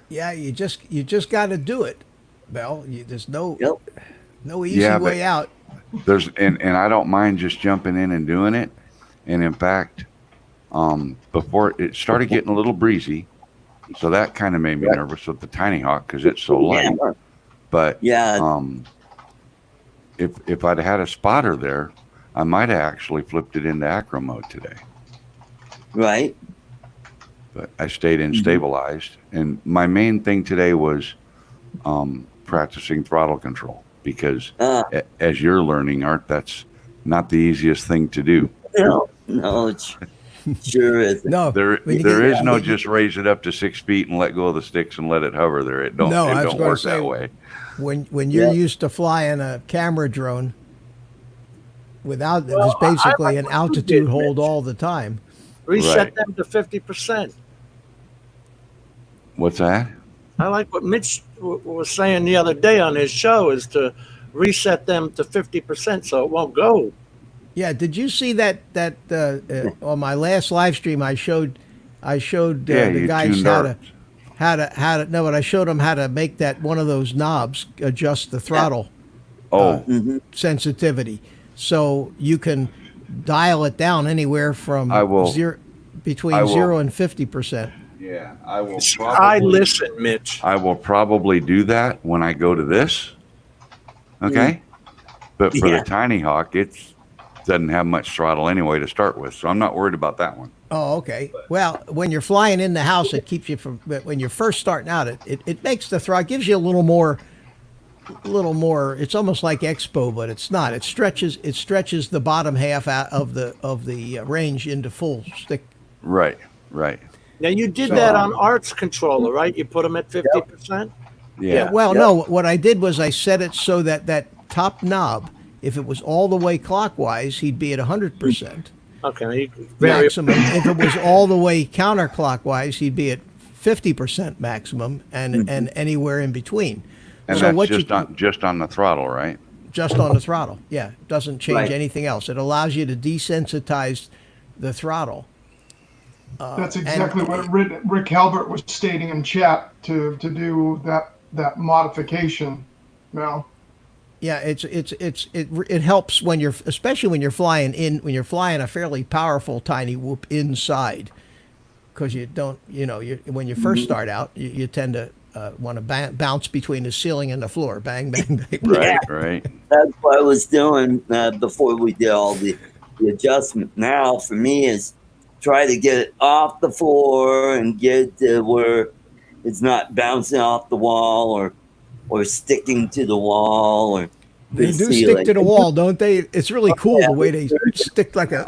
Yeah, you just got to do it. Bell. There's no Yep. no easy Yeah, way but out. and I don't mind just jumping in and doing it. And in fact, before it started getting a little breezy, so that kind of made me nervous with the Tiny Hawk because it's so light. Yeah. But Yeah. If I'd had a spotter there, I might have actually flipped it into acro mode today. Right. But I stayed in stabilized, and my main thing today was practicing throttle control because, as you're learning, Art, that's not the easiest thing to do. No, it sure isn't. No, There is no just raise it up to 6 feet and let go of the sticks and let it hover there. It don't work that way. When you're used to flying a camera drone without it's basically an altitude hold all the time. Reset them to 50%. What's that? I like what Mitch was saying the other day on his show is to reset them to 50% so it won't go. Yeah, did you see that on my last live stream? I showed the guys how to no, but I showed them how to make that one of those knobs adjust the throttle sensitivity, so you can dial it down anywhere from between 0 and 50%. Yeah, I will. I listen, Mitch. I will probably do that when I go to this. Okay, but for the Tiny Hawk, it doesn't have much throttle anyway to start with, so I'm not worried about that one. Oh, okay. Well, when you're flying in the house, it keeps you from. But when you're first starting out, it makes the throttle, gives you a little more. It's almost like Expo, but it's not. It stretches the bottom half out of the range into full stick. Right. Now you did that on Art's controller, right? You put them at 50%. Yeah. Well, no. What I did was I set it so that top knob, if it was all the way clockwise, he'd be at 100%. Okay. Maximum. If it was all the way counterclockwise, he'd be at 50% maximum, and anywhere in between. And so that's just on the throttle, right? Just on the throttle. Yeah, it doesn't change anything else. It allows you to desensitize the throttle. That's exactly what Rick Halbert was stating in chat to do that modification. Now. Yeah, it helps when especially when you're flying a fairly powerful tiny whoop inside, because you don't when you first start out you tend to want to bounce between the ceiling and the floor, bang bang bang. Right. That's what I was doing before we did all the adjustment. Now for me is try to get it off the floor and get it to where it's not bouncing off the wall or sticking to the wall or they do stick to the wall, don't they? It's really cool the way they stick like a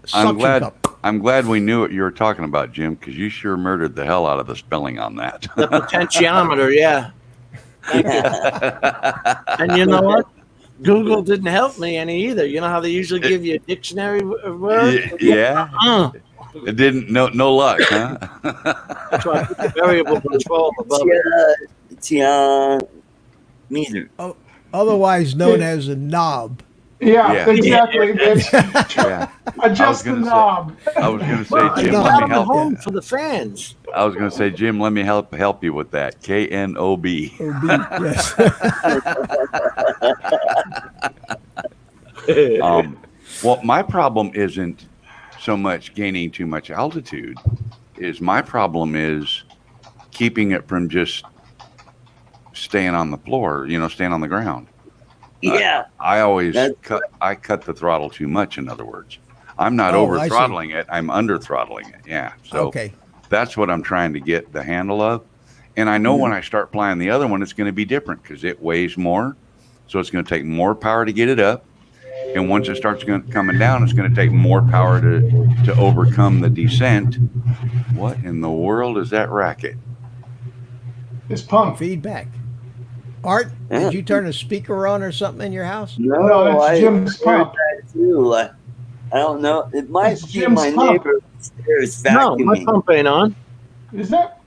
suction cup. I'm glad we knew what you were talking about, Jim, because you sure murdered the hell out of the spelling on that. The potentiometer, yeah. And you know what? Google didn't help me any either. You know how they usually give you a dictionary word? Yeah. It didn't. No luck, huh? That's why I put the variable control above it. Meter. Otherwise known as a knob. Yeah. Exactly. Adjust the knob. I was going to say, Jim, let me help home for the fans. I was going to say, Jim, let me help you with that. KNOB. Yes. Well, my problem isn't so much gaining too much altitude. My problem is keeping it from just staying on the floor, staying on the ground. Yeah. I always cut the throttle too much, in other words. I'm not over throttling it, I'm under throttling it. Yeah. So that's what I'm trying to get the handle of. And I know when I start flying the other one, it's going to be different because it weighs more. So it's going to take more power to get it up. And once it starts coming down, it's going to take more power to overcome the descent. What in the world is that racket? It's pump feedback. Art, did you turn a speaker on or something in your house? No, it's Jim's pump. That too. I don't know. It might be my neighbor upstairs vacuuming. No, my pump ain't on. Is that?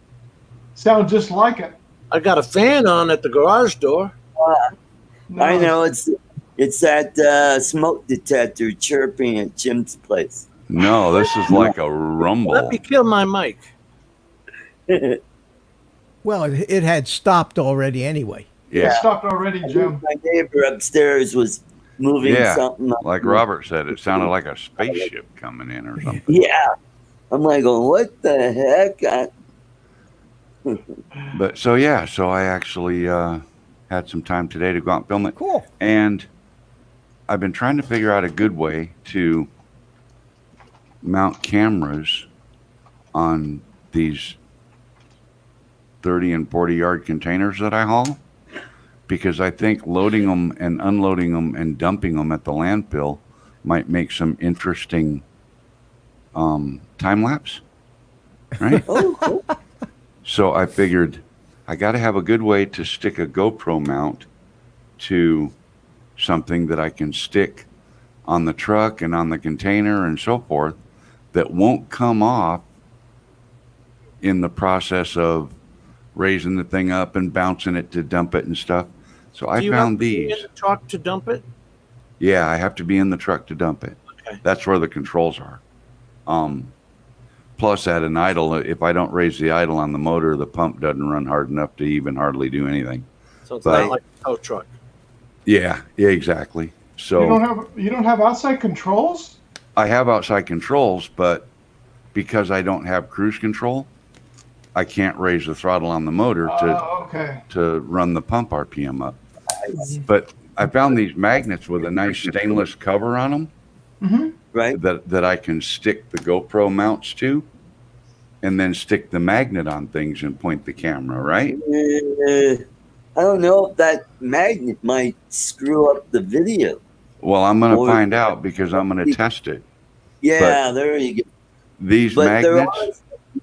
Sounds just like it. I got a fan on at the garage door. No. I know it's that smoke detector chirping at Jim's place. No, this is like a rumble. Let me kill my mic. Well, it had stopped already anyway. It Yeah. stopped already, I think Jim. my neighbor upstairs was moving Yeah. something. Like Robert said, it sounded like a spaceship coming in or something. Yeah. I'm like, going, what the heck? But so I actually had some time today to go out and film it. Cool. And I've been trying to figure out a good way to mount cameras on these 30 and 40 yard containers that I haul, because I think loading them and unloading them and dumping them at the landfill might make some interesting time lapse, right? Oh, cool. So I figured I got to have a good way to stick a GoPro mount to something that I can stick on the truck and on the container and so forth that won't come off in the process of raising the thing up and bouncing it to dump it and stuff. So I found these. In the truck to dump it? Yeah, I have to be in the truck to dump it. Okay. That's where the controls are. Plus, at an idle, if I don't raise the idle on the motor, the pump doesn't run hard enough to even hardly do anything. So it's But- not like a tow truck. Yeah, exactly. So You don't have outside controls? I have outside controls, but because I don't have cruise control, I can't raise the throttle on the motor Okay. to run the pump RPM up. But I found these magnets with a nice stainless cover on them Mm-hmm. Right? that I can stick the GoPro mounts to, and then stick the magnet on things and point the camera, right? I don't know if that magnet might screw up the video. Well, I'm going to Or- find out because I'm going to test it. Yeah, there you go. These But there magnets, are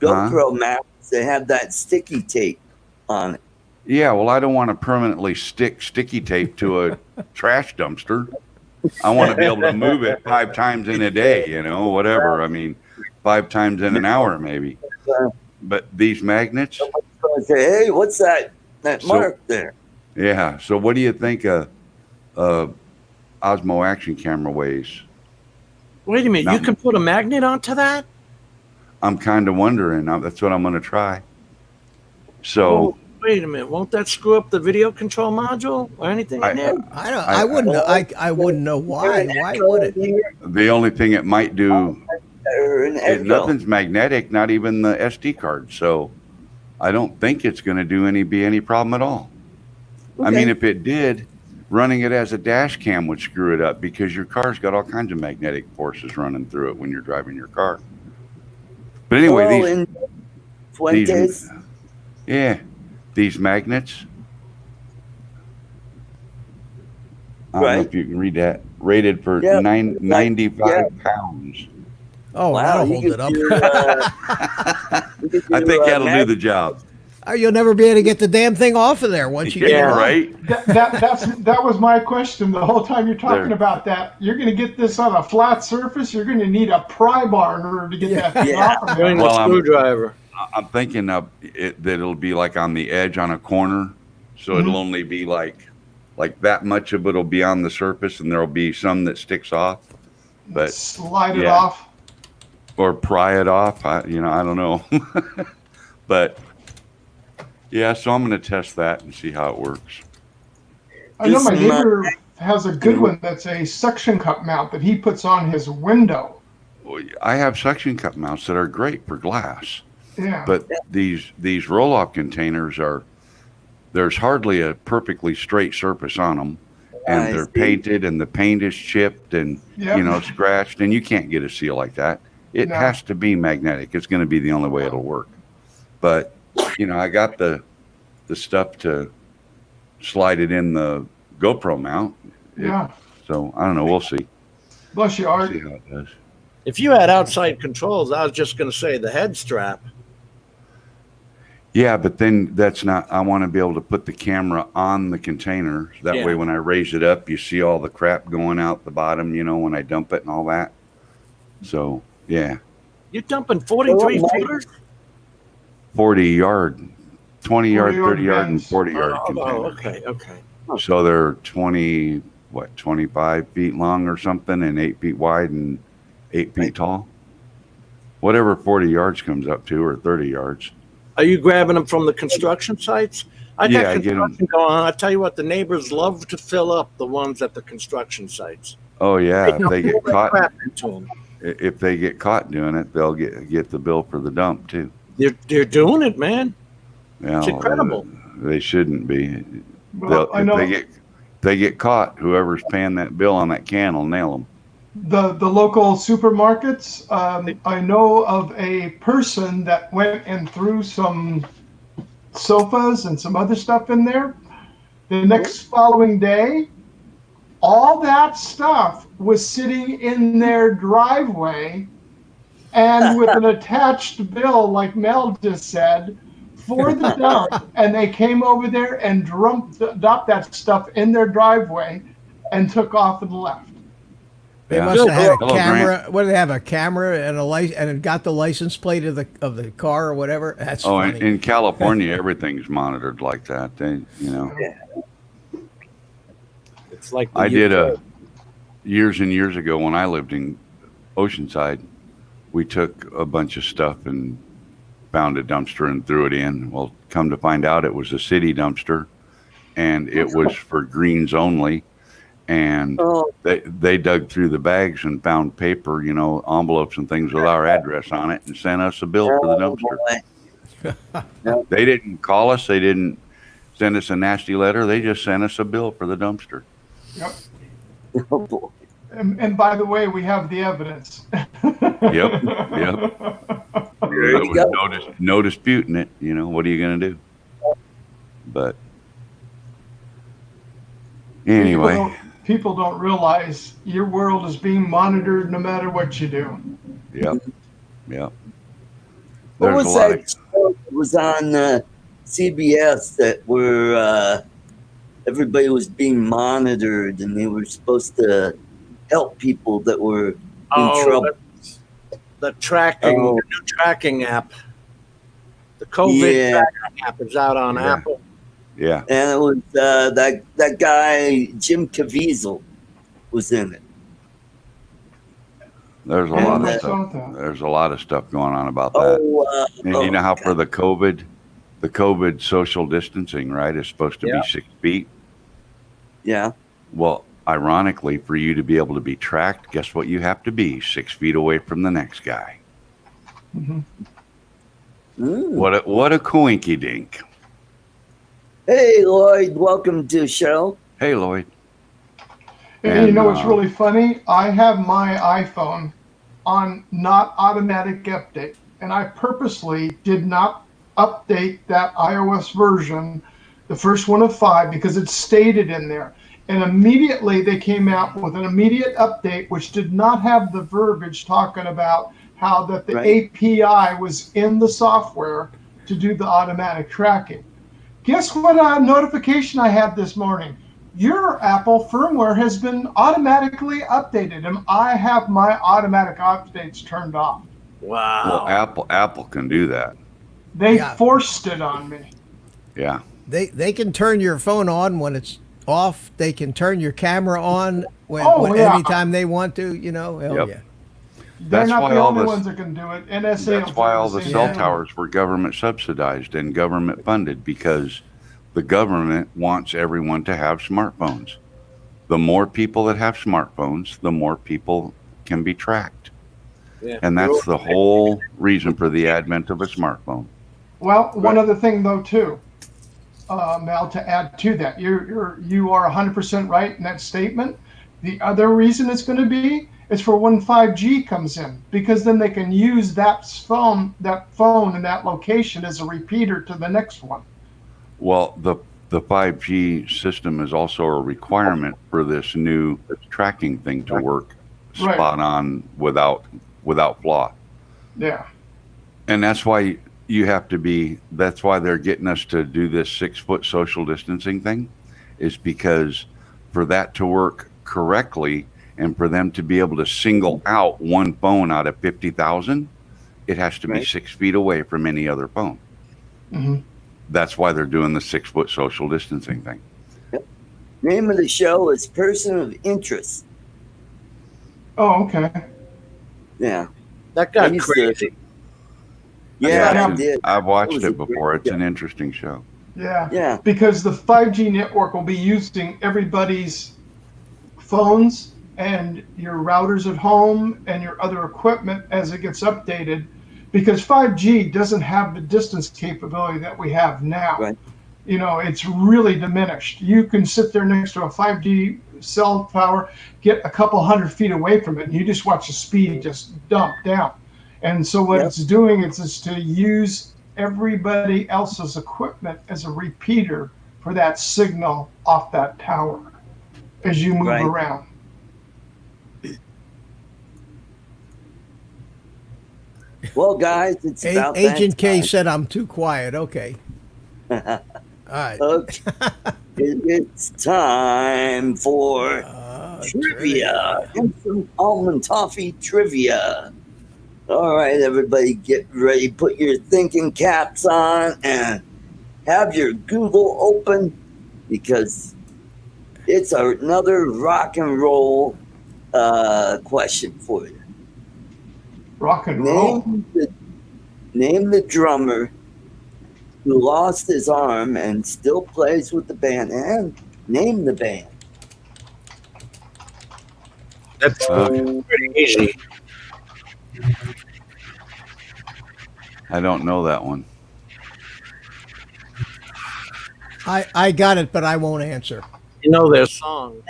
GoPro magnets that have that sticky tape on it. yeah, well, I don't want to permanently stick sticky tape to a trash dumpster. I want to be able to move it 5 times in a day, whatever. I mean, 5 times in an hour, maybe. But these magnets, So I say, hey, what's that So- mark there? yeah. So what do you think a Osmo action camera weighs? Wait a minute, you No. can put a magnet onto that? I'm kind of wondering. That's what I'm going to try. So Oh, wait a minute, won't that screw up the video control module or anything in there? I wouldn't. I wouldn't know why. Why would it? the only thing it might do, Or an echo. nothing's magnetic, not even the SD card. So I don't think it's going to be any problem at all. I Okay. mean, if it did, running it as a dash cam would screw it up because your car's got all kinds of magnetic forces running through it when you're driving your car. But anyway, Well, these in Fuentes, these magnets. I don't know Right. if you can read that. Rated for Yeah, 95 pounds. Oh, wow, that'll you hold could it up. do, you could I do, think that'll do mag- the job. You'll never be able to get the damn thing off of there once you get it Yeah, on. right. That was my question the whole time you're talking There. about that. You're going to get this on a flat surface. You're going to need a pry bar in order to get that thing Yeah. off of Doing there. the Well, screwdriver. I'm thinking of it that it'll be like on the edge on a corner, so it'll only be like that much of it'll be on the surface, and there'll be some that sticks off. But Slide it yeah. off. or pry it off. I don't know. But yeah, so I'm going to test that and see how it works. I know my This neighbor has a good one that's a suction cup mount that he puts on his window. I have suction cup mounts that are great for glass, Yeah. but these roll-off containers there's hardly a perfectly straight surface on them, and I they're see. painted, and the paint is chipped and Yep. scratched, and you can't get a seal like that. It No. has to be magnetic. It's going to be the only way it'll work. But I got the stuff to slide it in the GoPro mount. Yeah. So I don't know. We'll see. Bless you, Art. See how it does. If you had outside controls, I was just going to say the head strap. Yeah, but then that's not. I want to be able to put the camera on the container. That Yeah. way, when I raise it up, you see all the crap going out the bottom. When I dump it and all that. So yeah, You're dumping 43 Oh, my- footers? 40-yard, 20-yard, 40-yard 30-yard, and bins. 40-yard Oh, containers. okay. So they're 25 feet long or something, and 8 feet wide and 8 feet tall. Whatever 40 yards comes up to, or 30 yards. Are you grabbing them from the construction sites? I Yeah, got I get 'em. construction going on. I tell you what, the neighbors love to fill up the ones at the construction sites. Oh yeah, if they Pull get that caught, crap into 'em. if they get caught doing it, they'll get the bill for the dump too. They're doing it, man. Yeah, It's incredible. they shouldn't be. Well, I know If they get caught, whoever's paying that bill on that can will nail them. the local supermarkets. I know of a person that went and threw some sofas and some other stuff in there. The next following day, all that stuff was sitting in their driveway and with an attached bill, like Mel just said, for the dump. And they came over there and dumped that stuff in their driveway and took off and left. They Yeah. must have had a Hello, camera. Grant. What did they have? A camera and a license, and it got the license plate of the car or whatever. That's Oh, funny. in California, everything's monitored like that. It's like the I did UK. years and years ago when I lived in Oceanside. We took a bunch of stuff and found a dumpster and threw it in. Well, come to find out, it was a city dumpster, and it was for greens only. And they dug through the bags and found paper, envelopes and things with our address on it, and sent us a bill for the dumpster. They didn't call us. They didn't send us a nasty letter. They just sent us a bill for the dumpster. Yep. Oh, boy. And by the way, we have the evidence. Yep. There was no disputing it. What are you going to do? But anyway. People don't realize your world is being monitored no matter what you do. Yep. What There's was a lot that show that was on CBS that were everybody was being monitored and they were supposed to help people that were in trouble? The tracking, the new tracking app. The COVID tracking app is out on Apple. Yeah. And it was that guy Jim Caviezel was in it. There's a lot of stuff. There's a lot of stuff going on about that. And you know how for the COVID social distancing, right, is supposed to be 6 feet. Yeah. Well, ironically, for you to be able to be tracked, guess what you have to be? 6 feet away from the next guy. Mm-hmm. What a coinky dink. Hey, Lloyd, welcome to the show. Hey, Lloyd. And you know what's really funny? I have my iPhone on not automatic update, and I purposely did not update that iOS version, the first one of 5, because it's stated in there. And immediately they came out with an immediate update, which did not have the verbiage talking about how that the API was in the software to do the automatic tracking. Guess what notification I had this morning? Your Apple firmware has been automatically updated, and I have my automatic updates turned off. Wow. Well, Apple can do that. They forced it on me. Yeah. They can turn your phone on when it's off. They can turn your camera on anytime they want to. Hell yeah. They're not the only ones that can do it. NSA. That's why all the cell towers were government subsidized and government funded, because the government wants everyone to have smartphones. The more people that have smartphones, the more people can be tracked. Yeah. And that's the whole reason for the advent of a smartphone. Well, one other thing though too, Mel, to add to that, you are 100% right in that statement. The other reason it's going to be is for when 5G comes in, because then they can use that phone in that location as a repeater to the next one. Well, the 5G system is also a requirement for this new tracking thing to work spot on without flaw. Yeah. And that's why that's why they're getting us to do this 6-foot social distancing thing, is because for that to work correctly, and for them to be able to single out one phone out of 50,000, it has to be 6 feet away from any other phone. Mm-hmm. That's why they're doing the 6-foot social distancing thing. Yep. Name of the show is Person of Interest. Oh, okay. Yeah. That got crazy. I did. I've watched it before. It's an interesting show. Yeah. Yeah. Because the 5G network will be using everybody's phones and your routers at home and your other equipment as it gets updated, because 5G doesn't have the distance capability that we have now. Right. You know, it's really diminished. You can sit there next to a 5G cell tower, get a couple 100 feet away from it, and you just watch the speed just dump down. And so what Yep. it's doing is to use everybody else's equipment as a repeater for that signal off that tower as you move Right. around. Well, guys, it's about that Agent K time. said I'm too quiet. Okay. All right. Okay. It's time for trivia. Enstrom Almond Toffee trivia. All right, everybody, get ready. Put your thinking caps on and have your Google open, because it's another rock and roll question for you. Rock and roll. Name the drummer who lost his arm and still plays with the band, and name the band. That's pretty easy. I don't know that one. I got it, but I won't answer. You know their songs.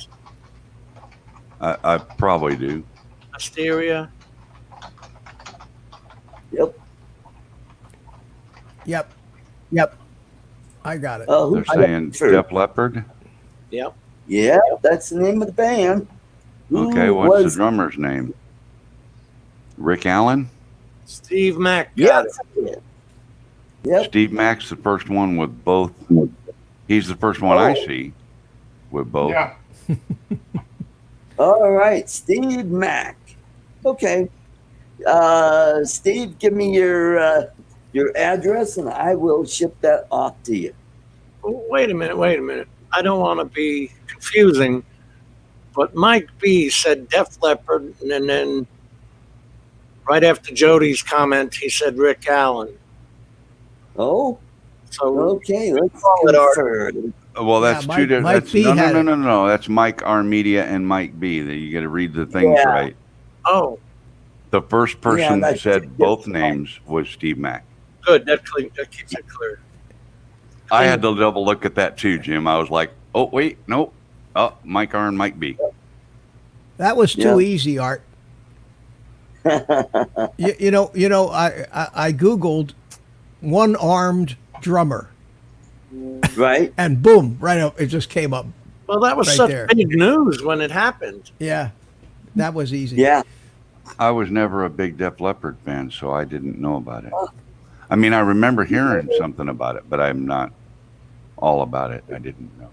I probably do. Hysteria. Yep. Yep. I got it. Who They're saying for- Def Leppard. Yep. Yeah, that's the name of the band. Who Okay, what's the was- drummer's name? Rick Allen? Steve Mack. Yeah. Got it. Yep. Steve Mack's the first one with both. He's the first one I Oh. see with both. Yeah. All right, Steve Mack. Okay. Steve, give me your address and I will ship that off to you. Oh, wait a minute. I don't want to be confusing, but Mike B said Def Leppard, and then right after Jody's comment, he said Rick Allen. Oh, So okay. Let's Call it confer. Well, that's Yeah, two Mike- different. Mike That's, B no, had it. no. That's Mike R Media and Mike B. That you got to read the things Yeah. right. oh, The first person that that's said two both different names was Steve Mack. good. That keeps it clear. I had to double look at that too, Jim. I was like, oh wait, nope. Oh, Mike R and Mike B. That was too Yeah. easy, Art. You know. I googled one-armed drummer, Right? and boom, right up, it just came up. Well, that was Right such there. big news when it happened. Yeah, that was easy. Yeah. I was never a big Def Leppard fan, so I didn't know about it. I mean, I remember hearing something about it, but I'm not all about it. I didn't know.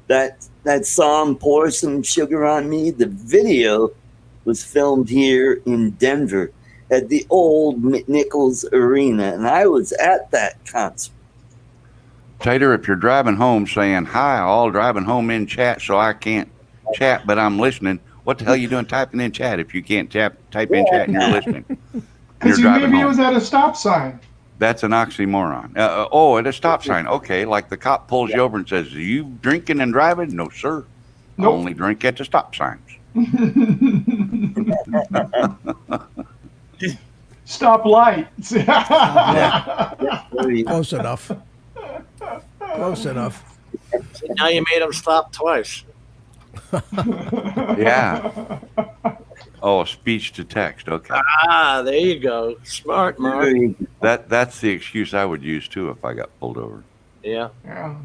That song, Pour Some Sugar on Me, the video was filmed here in Denver at the old McNichols Arena, and I was at that concert. Tater, if you're driving home saying, hi, all driving home in chat, so I can't chat, but I'm listening. What the hell are you doing typing in chat if you can't type in chat and you're listening? You're Because driving maybe it home. was at a stop sign. That's an oxymoron. Oh, at a stop sign. Okay, like the cop pulls you over and says, are you drinking and driving? No, sir. I Nope. only drink at the stop signs. Stop lights. Close enough. Close enough. Now you made him stop twice. Yeah. Oh, speech to text. Okay. Ah, there you go. Smart, Mark. That's the excuse I would use too if I got pulled over. Yeah. Yeah.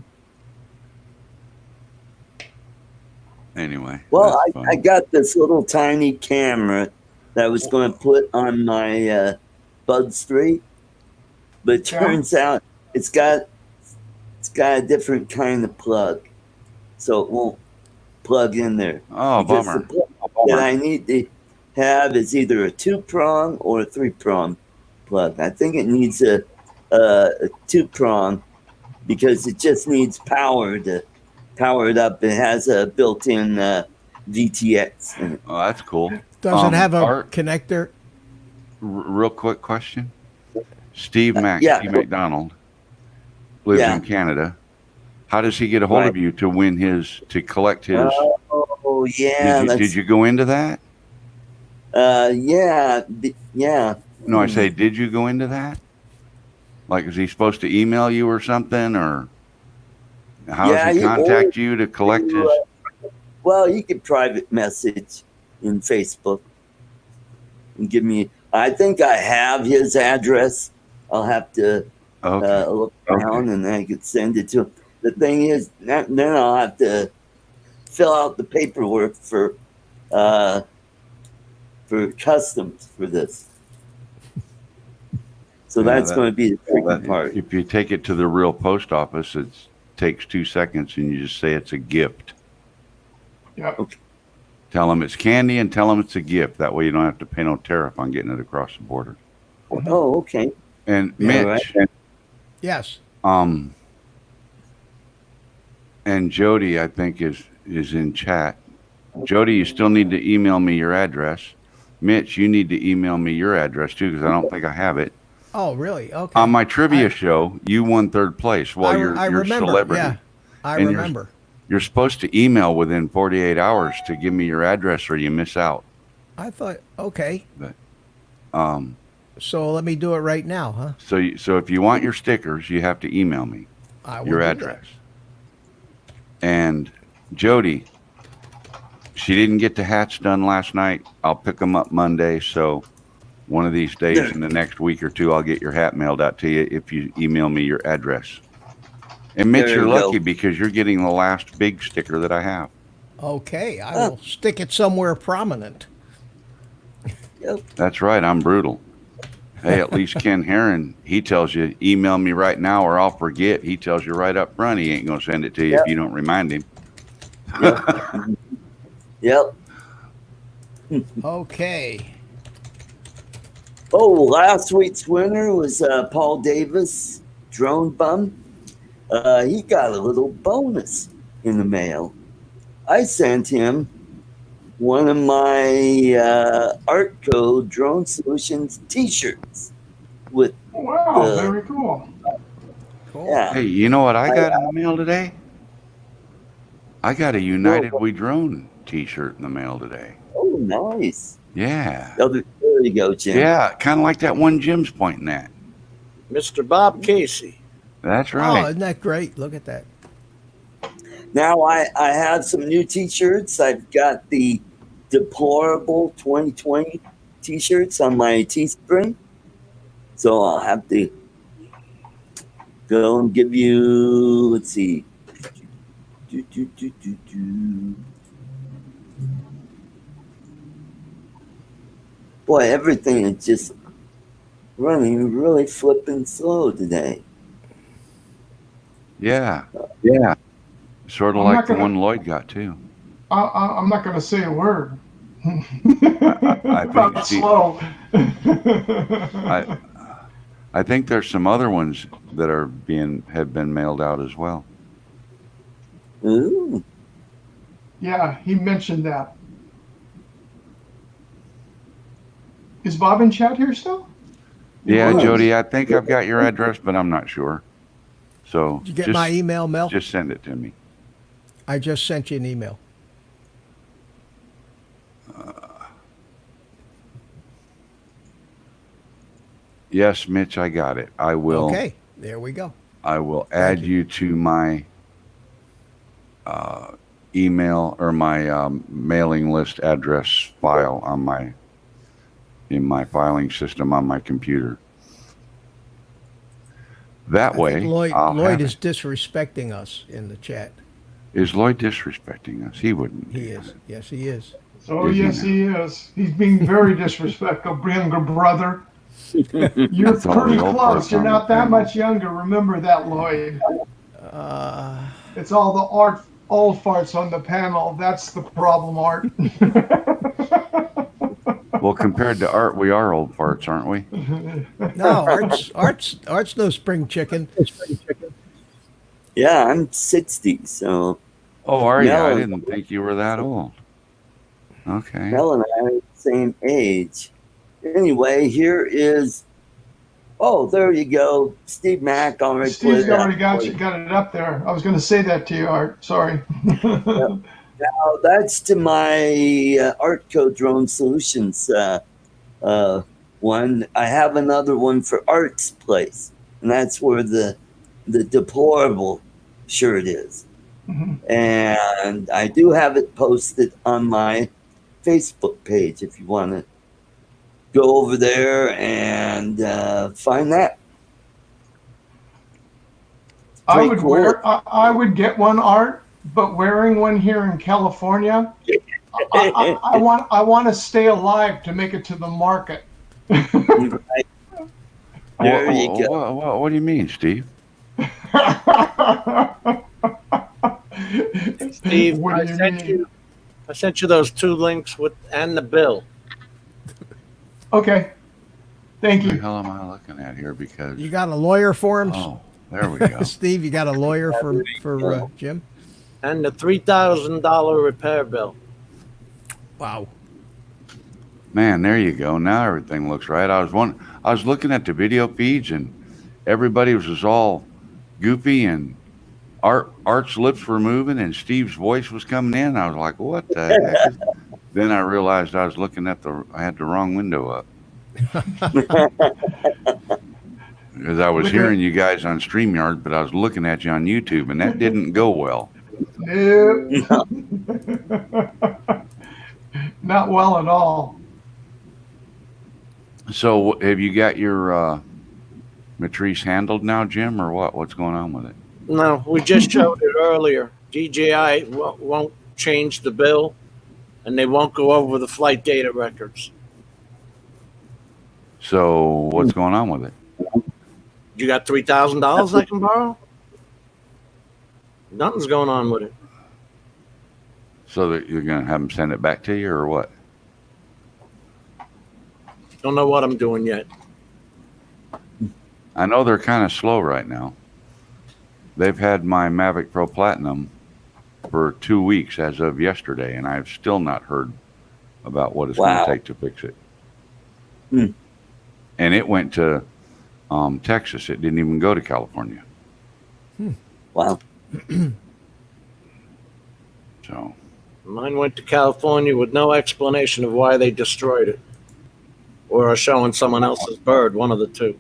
Anyway. Well, that's fun. I got this little tiny camera that I was going to put on my Bud Street, but it turns out it's got a different kind of plug, so it won't plug in there. Oh, Because bummer. the plug that I need to have is either a 2-prong or a 3-prong plug. I think it needs a 2-prong because it just needs power to power it up. It has a built-in VTX in it. Oh, that's cool. Does it have a Art, connector? real quick question. Steve Mack, Yeah. Steve McDonald. lives Yeah. in Canada. How does he get a hold of you to collect his? Oh, yeah. Did you go into that? Yeah. Yeah. No, I say, did you go into that? Like, is he supposed to email you or something, or how does he contact you to collect his? Well, you could private message in Facebook and give me. I think I have his address. I'll have to look down and then I could send it to him. The thing is, then I'll have to fill out the paperwork for customs for this. So that's going to be the tricky part. If you take it to the real post office, it takes 2 seconds, and you just say it's a gift. Yep. Okay. Tell them it's candy and tell them it's a gift. That way you don't have to pay no tariff on getting it across the border. Oh, okay. And Mitch, Yes. and Jody, I think is in chat. Jody, you still need to email me your address. Mitch, you need to email me your address too, because I don't think I have it. Oh, really? Okay. On my trivia show, you won 3rd place. Well, you're remember, celebrity. Yeah, I And remember. You're supposed to email within 48 hours to give me your address, or you miss out. I thought, okay. But, So let me do it right now, huh? so if you want your stickers, you have to email me I will your do address. And Jody, she didn't get the hats done last night. I'll pick them up Monday. So one of these days in the next week or two, I'll get your hat mailed out to you if you email me your address. And Mitch, you're lucky because you're getting the last big sticker that I have. that. Okay, I will stick it somewhere prominent. Yep. That's right. I'm brutal. Hey, at least Ken Herron, he tells you, email me right now or I'll forget. He tells you right up front he ain't going to send it to you if you don't remind him. Yep. Okay. Oh, last week's winner was Paul Davis, Drone Bum. He got a little bonus in the mail. I sent him one of my Art Code Drone Solutions t-shirts with very cool. Cool. Yeah. Hey, you know what I got in the mail today? I got a United We Drone t-shirt in the mail today. Oh, nice. Yeah. There you go, Jim. Yeah, kind of like that one Jim's pointing at. Mr. Bob Casey. That's Oh, right. isn't that great? Look at that. Now I have some new t-shirts. I've got the Deplorable 2020 t-shirts on my Teespring. So I'll have to go and give you, let's see. Boy, everything is just running really flipping slow today. Yeah. Sort of I'm like not the gonna- one Lloyd got too. I'm not going to say a word. I think About slow. I think there's some other ones that have been mailed out as well. Ooh. Yeah, he mentioned that. Is Bob in chat here still? Yeah, Nice. Jody, I think I've got your address, but I'm not sure. So Did you get my email, Mel? Just send it to me. I just sent you an email. Yes, Mitch, I got it. I will. Okay, there we go. I will add you to my email or my mailing list address file on in my filing system on my computer. That I way, think Lloyd I'll have is it. disrespecting us in the chat. Is Lloyd disrespecting us? He wouldn't. He is. Yes, he is. Oh, Is he yes, now? he is. He's being very disrespectful, younger brother. You're That's all pretty the old close. parts You're on not the that panel. much younger. Remember that, Lloyd. It's all the old farts on the panel. That's the problem, Art. Well, compared to Art, we are old farts, aren't we? No, Art's no spring chicken. Yeah, I'm 60, so Oh, are you? I No. didn't think you were that old. Okay. Mel and I are the same age. Anyway, here is Oh, there you go. Steve Mack already put Steve's it up. already got it up there. I was going to say that to you, Art. Sorry. Now, that's to my Artco Drone Solutions one. I have another one for Art's Place, and that's where the deplorable shirt is. Mhm. And I do have it posted on my Facebook page if you want to go over there and find that. I Pretty would cool. I would get one, Art, but wearing one here in California, I want to stay alive to make it to the market. Right. There you go. What do you mean, Steve? Steve, What do you mean? I sent you those 2 links and the bill. Okay. Thank What the you. hell am I looking at here? Because You got a lawyer for him, oh, there we go. Steve? You got a lawyer for Jim? And the $3,000 repair bill. Wow. Man, there you go. Now everything looks right. I was looking at the video feeds and everybody was just all goofy and Art's lips were moving and Steve's voice was coming in. I was like, what the heck? Then I realized I was looking at I had the wrong window up. Because I was hearing you guys on StreamYard, but I was looking at you on YouTube and that didn't go well. Nope. Not well at all. So have you got your matrice handled now, Jim, or what? What's going on with it? No, we just showed it earlier. DJI won't change the bill, and they won't go over the flight data records. So what's going on with it? You got $3,000 I can borrow? Nothing's going on with it. So that you're going to have them send it back to you or what? Don't know what I'm doing yet. I know they're kind of slow right now. They've had my Mavic Pro Platinum for 2 weeks as of yesterday, and I've still not heard about what it's going to take to fix it. Hmm. And it went to Texas. It didn't even go to California. Wow. So Mine went to California with no explanation of why they destroyed it. Or are showing someone else's bird, one of the two.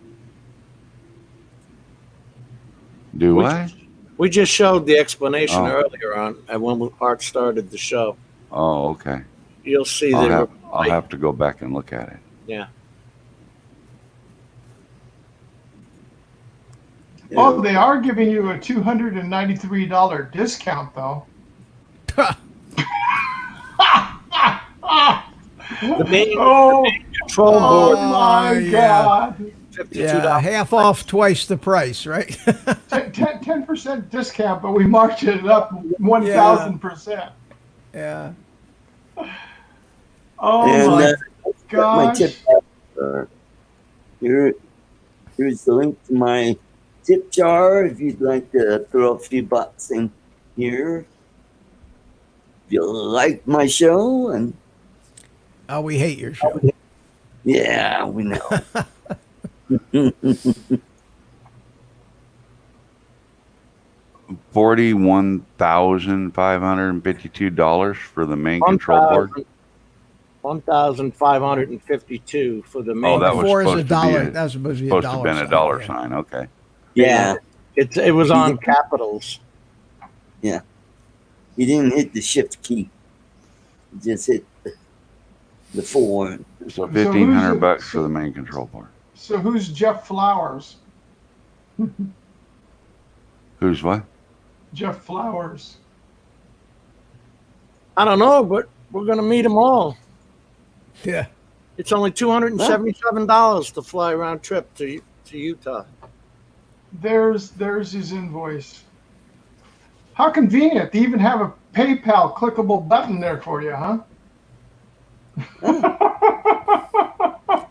do what? We just showed the explanation earlier on when Art started the show. Oh, okay. You'll see I'll have to go back and look at it. Yeah. Oh, they are giving you a $293 discount, though. The main Oh, control board, my God. $52. Yeah, half off, twice the price, right? 10% discount, but we marked it up 1,000%. Yeah. Oh, And my my gosh. tip. Here's the link to my tip jar if you'd like to throw a few bucks in here. If you like my show, and Oh, we hate your show. yeah, we know. $41,552 for the main control board. $1,552 for the main. Oh, that was Before is supposed a to dollar. be That was supposed to be supposed to have been a dollar yeah. sign. Okay. Yeah, It was on capitals. yeah. You didn't hit the shift key. You just hit the 4. So who's $1,500 it? for the main control board. So who's Jeff Flowers? Who's what? Jeff Flowers. I don't know, but we're going to meet them all. Yeah. It's only $277 to fly round trip to Utah. There's his invoice. How convenient. They even have a PayPal clickable button there for you, huh?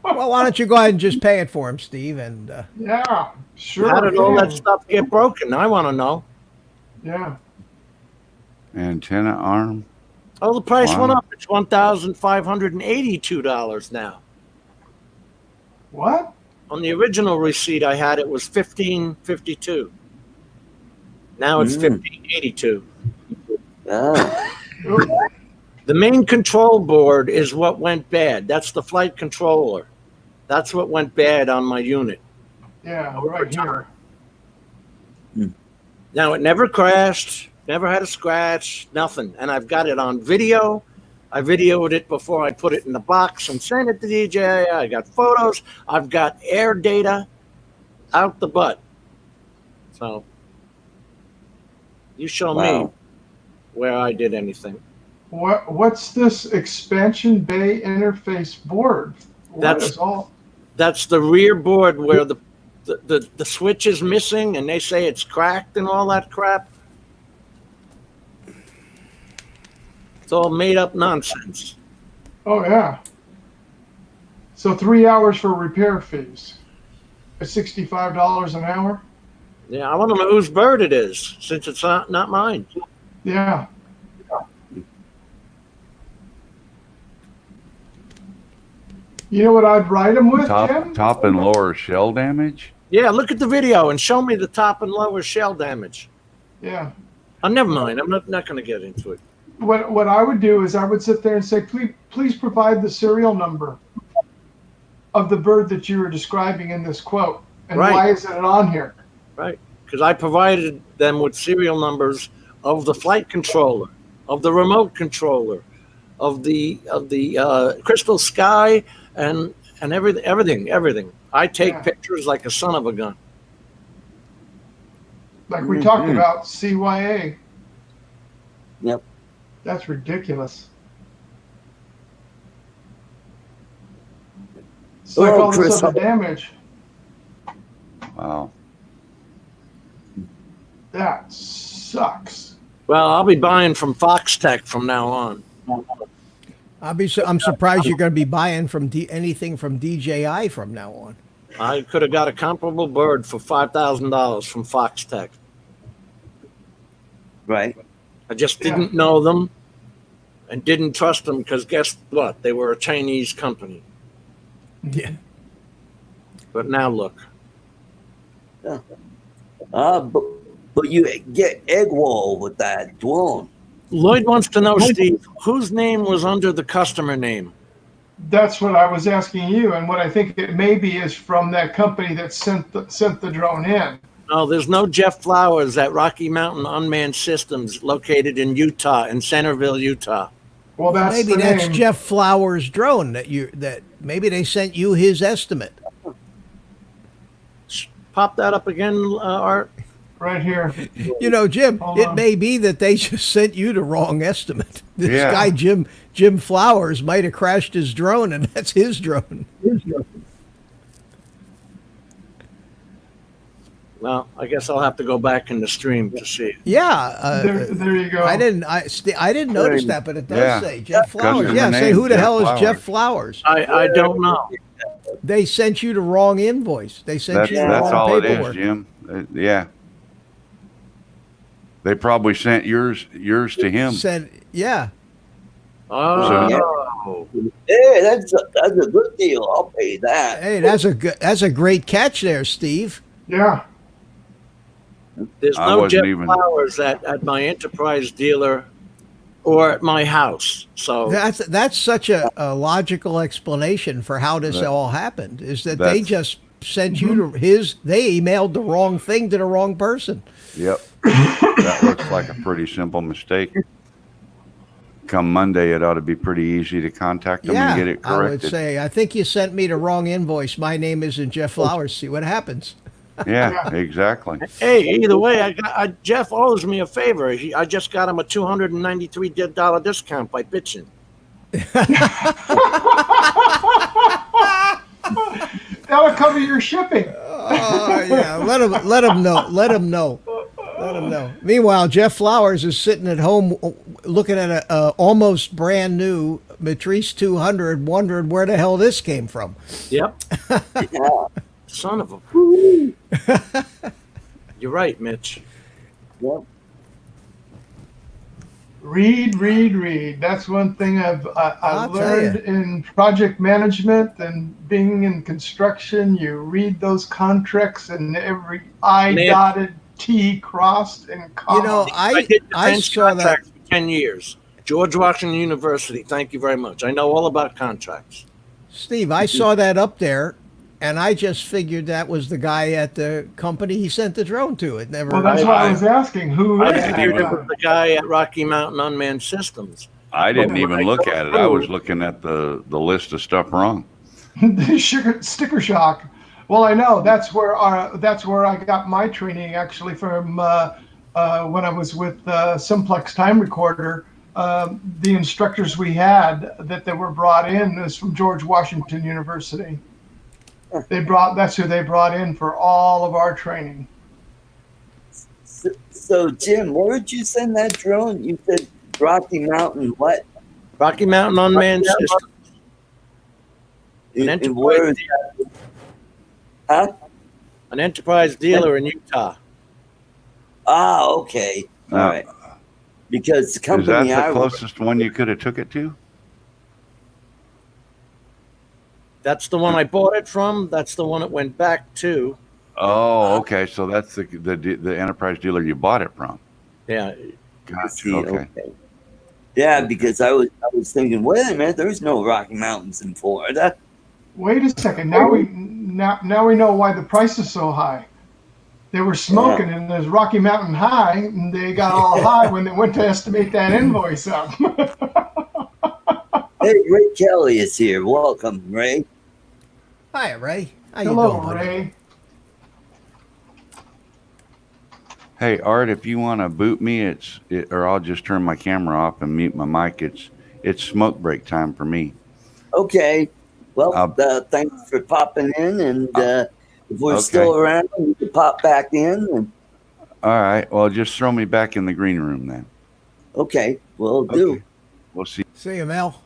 Well, why don't you go ahead and just pay it for him, Steve? And Yeah, sure. How did all that can. stuff get broken? I want to know. Yeah. Antenna arm. Oh, the price Wow. went up. It's $1,582 now. What? On the original receipt I had, it was 1552. Now it's 1582. Ah. The main control board is what went bad. That's the flight controller. That's what went bad on my unit. Yeah, right here. Now, it never crashed, never had a scratch, nothing. And I've got it on video. I videoed it before I put it in the box and sent it to DJI. I got photos. I've got air data out the butt. So you show me where I did anything. What's this expansion bay interface board? That's the rear board where the switch is missing and they say it's cracked and all that crap. It's all made up nonsense. Oh yeah. So 3 hours for repair fees. At $65 an hour? Yeah, I want to know whose bird it is, since it's not mine. Yeah. You know what I'd write them with, Jim? Top and lower shell damage? Yeah, look at the video and show me the top and lower shell damage. Yeah. Oh, never mind. I'm not going to get into it. What I would do is I would sit there and say, please provide the serial number of the bird that you were describing in this quote. And why isn't it on here? Right. Because I provided them with serial numbers of the flight controller, of the remote controller, of the crystal sky, and everything. I take pictures like a son of a gun. Like we talked about CYA. Yep. That's ridiculous. It's like all this other damage. Wow. That sucks. Well, I'll be buying from Foxtech from now on. I'm surprised you're going to be buying from anything from DJI from now on. I could have got a comparable bird for $5,000 from Foxtech. Right. I just didn't know them and didn't trust them because guess what? They were a Chinese company. Yeah. But now look. Yeah. But you get egg wall with that drone. Lloyd wants to know, Steve, whose name was under the customer name? That's what I was asking you, and what I think it may be is from that company that sent the drone in. No, there's no Jeff Flowers at Rocky Mountain Unmanned Systems located in Utah, in Centerville, Utah. Well, that's Jeff Flowers' drone that maybe they sent you his estimate. Pop that up again, Art. Right here. You know, Jim, it may be that they just sent you the wrong estimate. This guy, Jim Flowers, might have crashed his drone, and that's his drone. Well, I guess I'll have to go back in the stream to see it. Yeah. There you go. I didn't notice that, but it does say Jeff Flowers. Customer Say name, who the Jeff hell Flowers. is Jeff Flowers? I don't know. They sent you the wrong invoice. They sent you the That's wrong all paperwork. it is, Jim. Yeah. They probably sent yours to him. Yeah. Oh. Hey, that's a good deal. I'll pay that. Hey, that's a great catch there, Steve. Yeah. There's I no wasn't Jeff even- Flowers at my enterprise dealer or at my house. So That's such a logical explanation for how this all happened. Is that they just sent you to they emailed the wrong thing to the wrong person. Yep. That looks like a pretty simple mistake. Come Monday, it ought to be pretty easy to contact them and get it corrected. I would say, I think you sent me the wrong invoice. My name isn't Jeff Flowers. See what happens. Yeah, exactly. hey, either way, Jeff owes me a favor. I just got him a $293 discount by bitching. That'll cover your shipping. Oh yeah, let him know. Let him know. Meanwhile, Jeff Flowers is sitting at home looking at a almost brand new Matrice 200, wondering where the hell this came from. Yep. Son of a. You're right, Mitch. Yep. Read. That's one thing I've I'll tell learned in project management and being in construction. You read those contracts and every I Man. dotted, T crossed, and comma. I did I defense saw that. contracts for 10 years. George Washington University. Thank you very much. I know all about contracts. Steve, I saw that up there, and I just figured that was the guy at the company he sent the drone to. It never. Well, that's why I was asking who I is figured that it was guy? the guy at Rocky Mountain Unmanned Systems. I didn't even look at it. I was looking at the list of stuff wrong. Sticker shock. Well, I know that's where I got my training actually from when I was with Simplex Time Recorder. The instructors we had that they were brought in was from George Washington University. That's who they brought in for all of our training. So Jim, where did you send that drone? You said Rocky Mountain what? Rocky Mountain Unmanned Systems. An And where is enterprise, huh? an enterprise dealer in Utah. Ah, okay. All right. Because the Is that company the I work closest one you could have took it to? That's the one I bought it from. That's the one it went back to. Oh, okay. So that's the enterprise dealer you bought it from. Yeah. Gotcha. Okay. Yeah, because I was thinking, wait a minute, there's no Rocky Mountains in Florida. Wait a second. Now we know why the price is so high. They were smoking and there's Rocky Mountain High, and they got all high when they went to estimate that invoice up. Hey, Ray Kelly is here. Welcome, Ray. Hi, Ray. How you Hello, doing, buddy? Ray. Hey, Art, if you want to boot me, or I'll just turn my camera off and mute my mic. It's smoke break time for me. Okay. Well, thanks for popping in, and if we're still around, we can pop back in. And All right. Well, just throw me back in the green room then. okay, we'll do. We'll see. See you, Mel.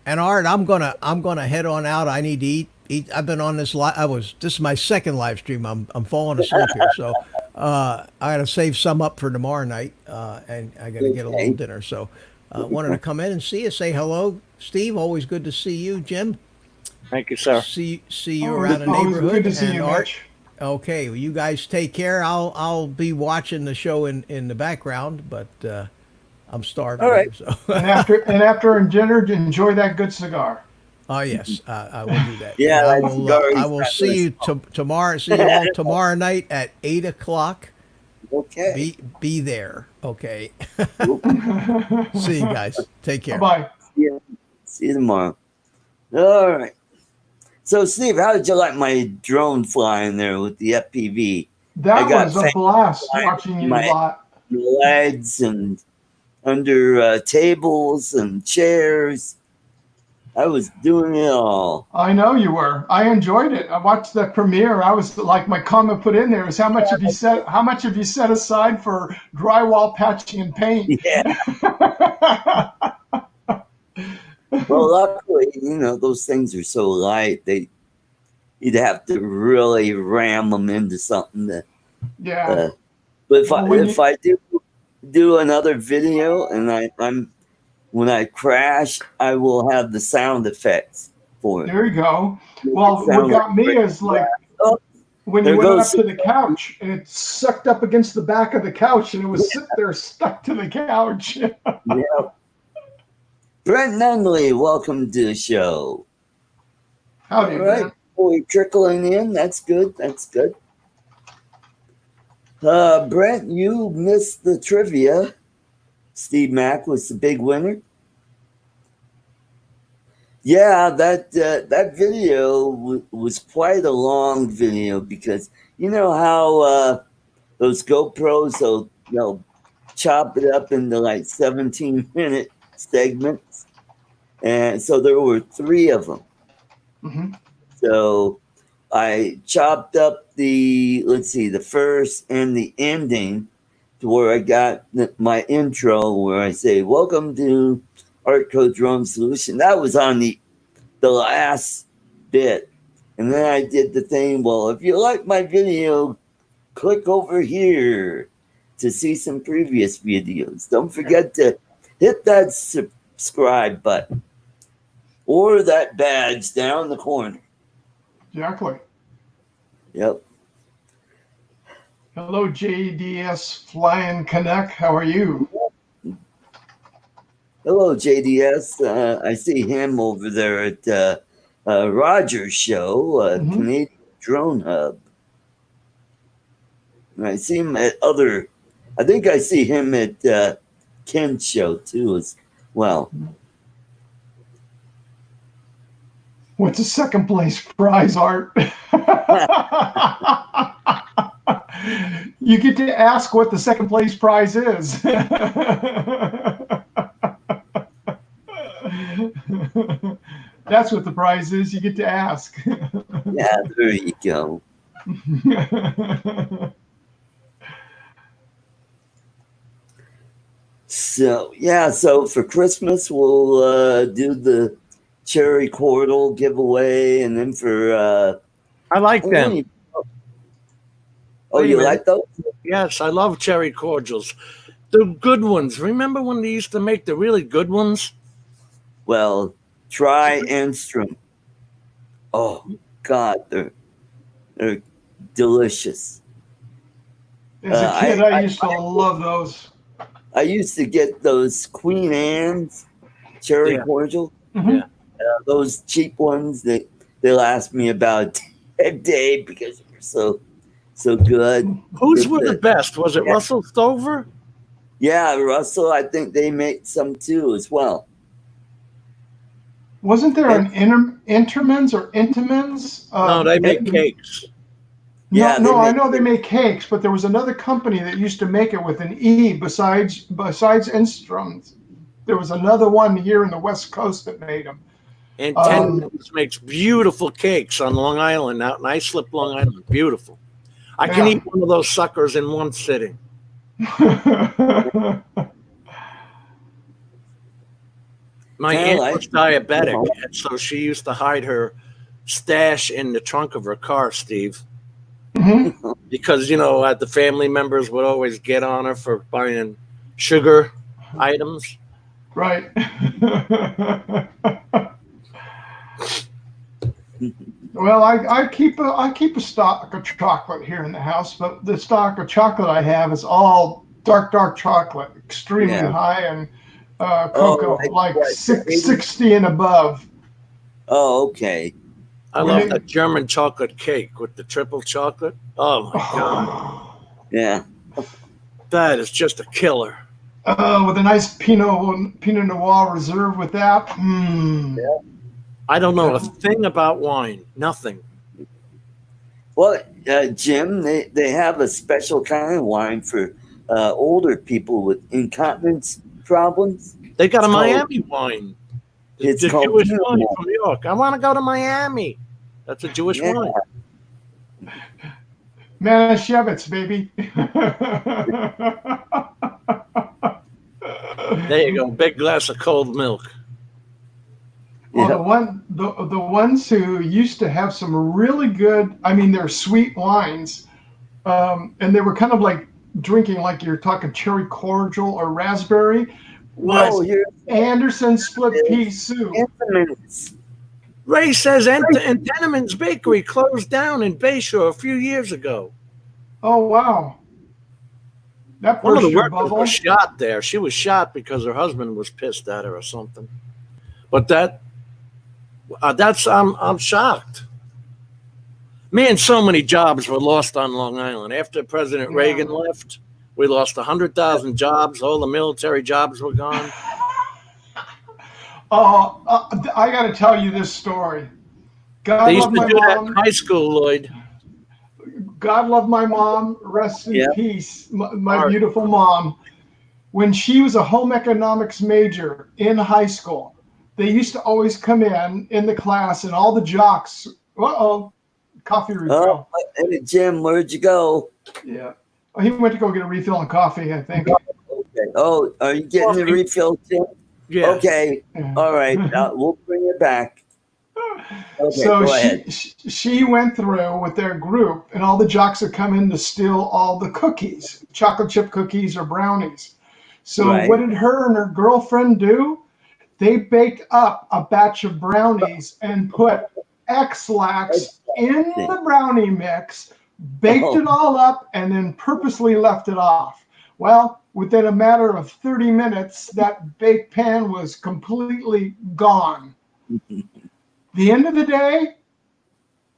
And Art, I'm gonna head on out. I need to eat. I've been on this this is my second live stream. I'm falling asleep here, so I gotta save some up for tomorrow night, and I gotta get a little dinner. So wanted to come in and see you, say hello, Steve. Always good to see you, Jim. Thank you, sir. See you around the Always neighborhood. good to see and you, Art. Mitch. Okay, well, you guys take care. I'll be watching the show in the background, but I'm starving. All right. So. And after dinner, enjoy that good cigar. Oh yes, I will do that. Yeah, I that's will. very I will see you tomorrow. See you all tomorrow night at 8:00. Okay. Be there. Okay. See you guys. Take care. Bye. See you tomorrow. All right. So, Steve, how did you like my drone flying there with the FPV? That was a fans blast watching you lot. Legs and under tables and chairs. I was doing it all. I know you were. I enjoyed it. I watched the premiere. I was like, my comment put in there is how much have you set aside for drywall patching and paint? Yeah. Well, luckily, those things are so light. You'd have to really ram them into something. Yeah. But if I do another video and when I crash, I will have the sound effects for it. There you go. Well, what got me is like when you went up to the couch and it sucked up against the back of the couch and it was sitting there stuck to the couch. Yeah. Brent Nunley, welcome to the show. Howdy, all right. Brent. Boy, trickling in. That's good. Brent, you missed the trivia. Steve Mack was the big winner. Yeah, that video was quite a long video because you know how those GoPros, they'll chop it up into like 17-minute segments, and so there were 3 of them. Mm-hmm. So I chopped up the first and the ending to where I got my intro where I say, welcome to Artco Drone Solution. That was on the last bit. And then I did the thing, well, if you like my video, click over here to see some previous videos. Don't forget to hit that subscribe button or that badge down the corner. Exactly. Yep. Hello, JDS Flying Canuck. How are you? Hello, JDS. I see him over there at Roger's show, Canadian Drone Hub. And I see him at I think I see him at Ken's show too as well. What's the second place prize, Art? You get to ask what the second place prize is. That's what the prize is. You get to ask. Yeah, there you go. So for Christmas we'll do the cherry cordial giveaway, and then for I like them. Oh, you like those? Yes, I love cherry cordials. The good ones. Remember when they used to make the really good ones? Well, try Enstrom. Oh God, they're delicious. As a kid, I used to love those. I used to get those Queen Anne's cherry cordial. Yeah. Those cheap ones they last me about a day because they're so good. Whose were the best? Was it Russell Stover? Yeah, Russell. I think they make some too as well. Wasn't there an Entermans or Intamans? No, they make cakes. No, I know they make cakes, but there was another company that used to make it with an E besides Enstrom. There was another one here in the West Coast that made them. And Tenmans makes beautiful cakes on Long Island, out in Islip, Long Island. Beautiful. I can eat one of those suckers in one sitting. My aunt was diabetic, and so she used to hide her stash in the trunk of her car, Steve. Because, the family members would always get on her for buying sugar items. Right. Well, I keep a stock of chocolate here in the house, but the stock of chocolate I have is all dark chocolate, extremely high in cocoa, like 60 and above. Oh, okay. I love that German chocolate cake with the triple chocolate. Oh my God. Yeah. That is just a killer. With a nice Pinot Noir reserve with that. Yeah. I don't know a thing about wine. Nothing. Well, Jim, they have a special kind of wine for older people with incontinence problems. They got a Miami wine. It's the called Jewish wine from New York. I want to go to Miami. That's a Jewish wine. Manischewitz, baby. There you go. Big glass of cold milk. Well, the ones who used to have some really good, they're sweet wines, and they were kind of like drinking, like you're talking cherry cordial or raspberry. Anderson split pea soup. Ray says Teneman's Bakery closed down in Bayshore a few years ago. Oh, wow. That one of the workers was shot there. She was shot because her husband was pissed at her or something. But I'm shocked. Man, so many jobs were lost on Long Island. After President Reagan left, we lost 100,000 jobs. All the military jobs were gone. I got to tell you this story. They used to do that in high school, Lloyd. God love my mom. Rest in peace, my beautiful mom. When she was a home economics major in high school, they used to always come in the class, and all the jocks. Coffee refill. Hey, Jim, where'd you go? Yeah, he went to go get a refill on coffee, I think. Okay. Oh, are you getting a refill, Jim? Yeah. Okay. All right. We'll bring it back. Okay, so go ahead. she went through with their group, and all the jocks would come in to steal all the cookies, chocolate chip cookies or brownies. So Right. what did her and her girlfriend do? They baked up a batch of brownies and put X-Lax in the brownie mix, baked it all up, and then purposely left it off. Well, within a matter of 30 minutes, that baked pan was completely gone. The end of the day,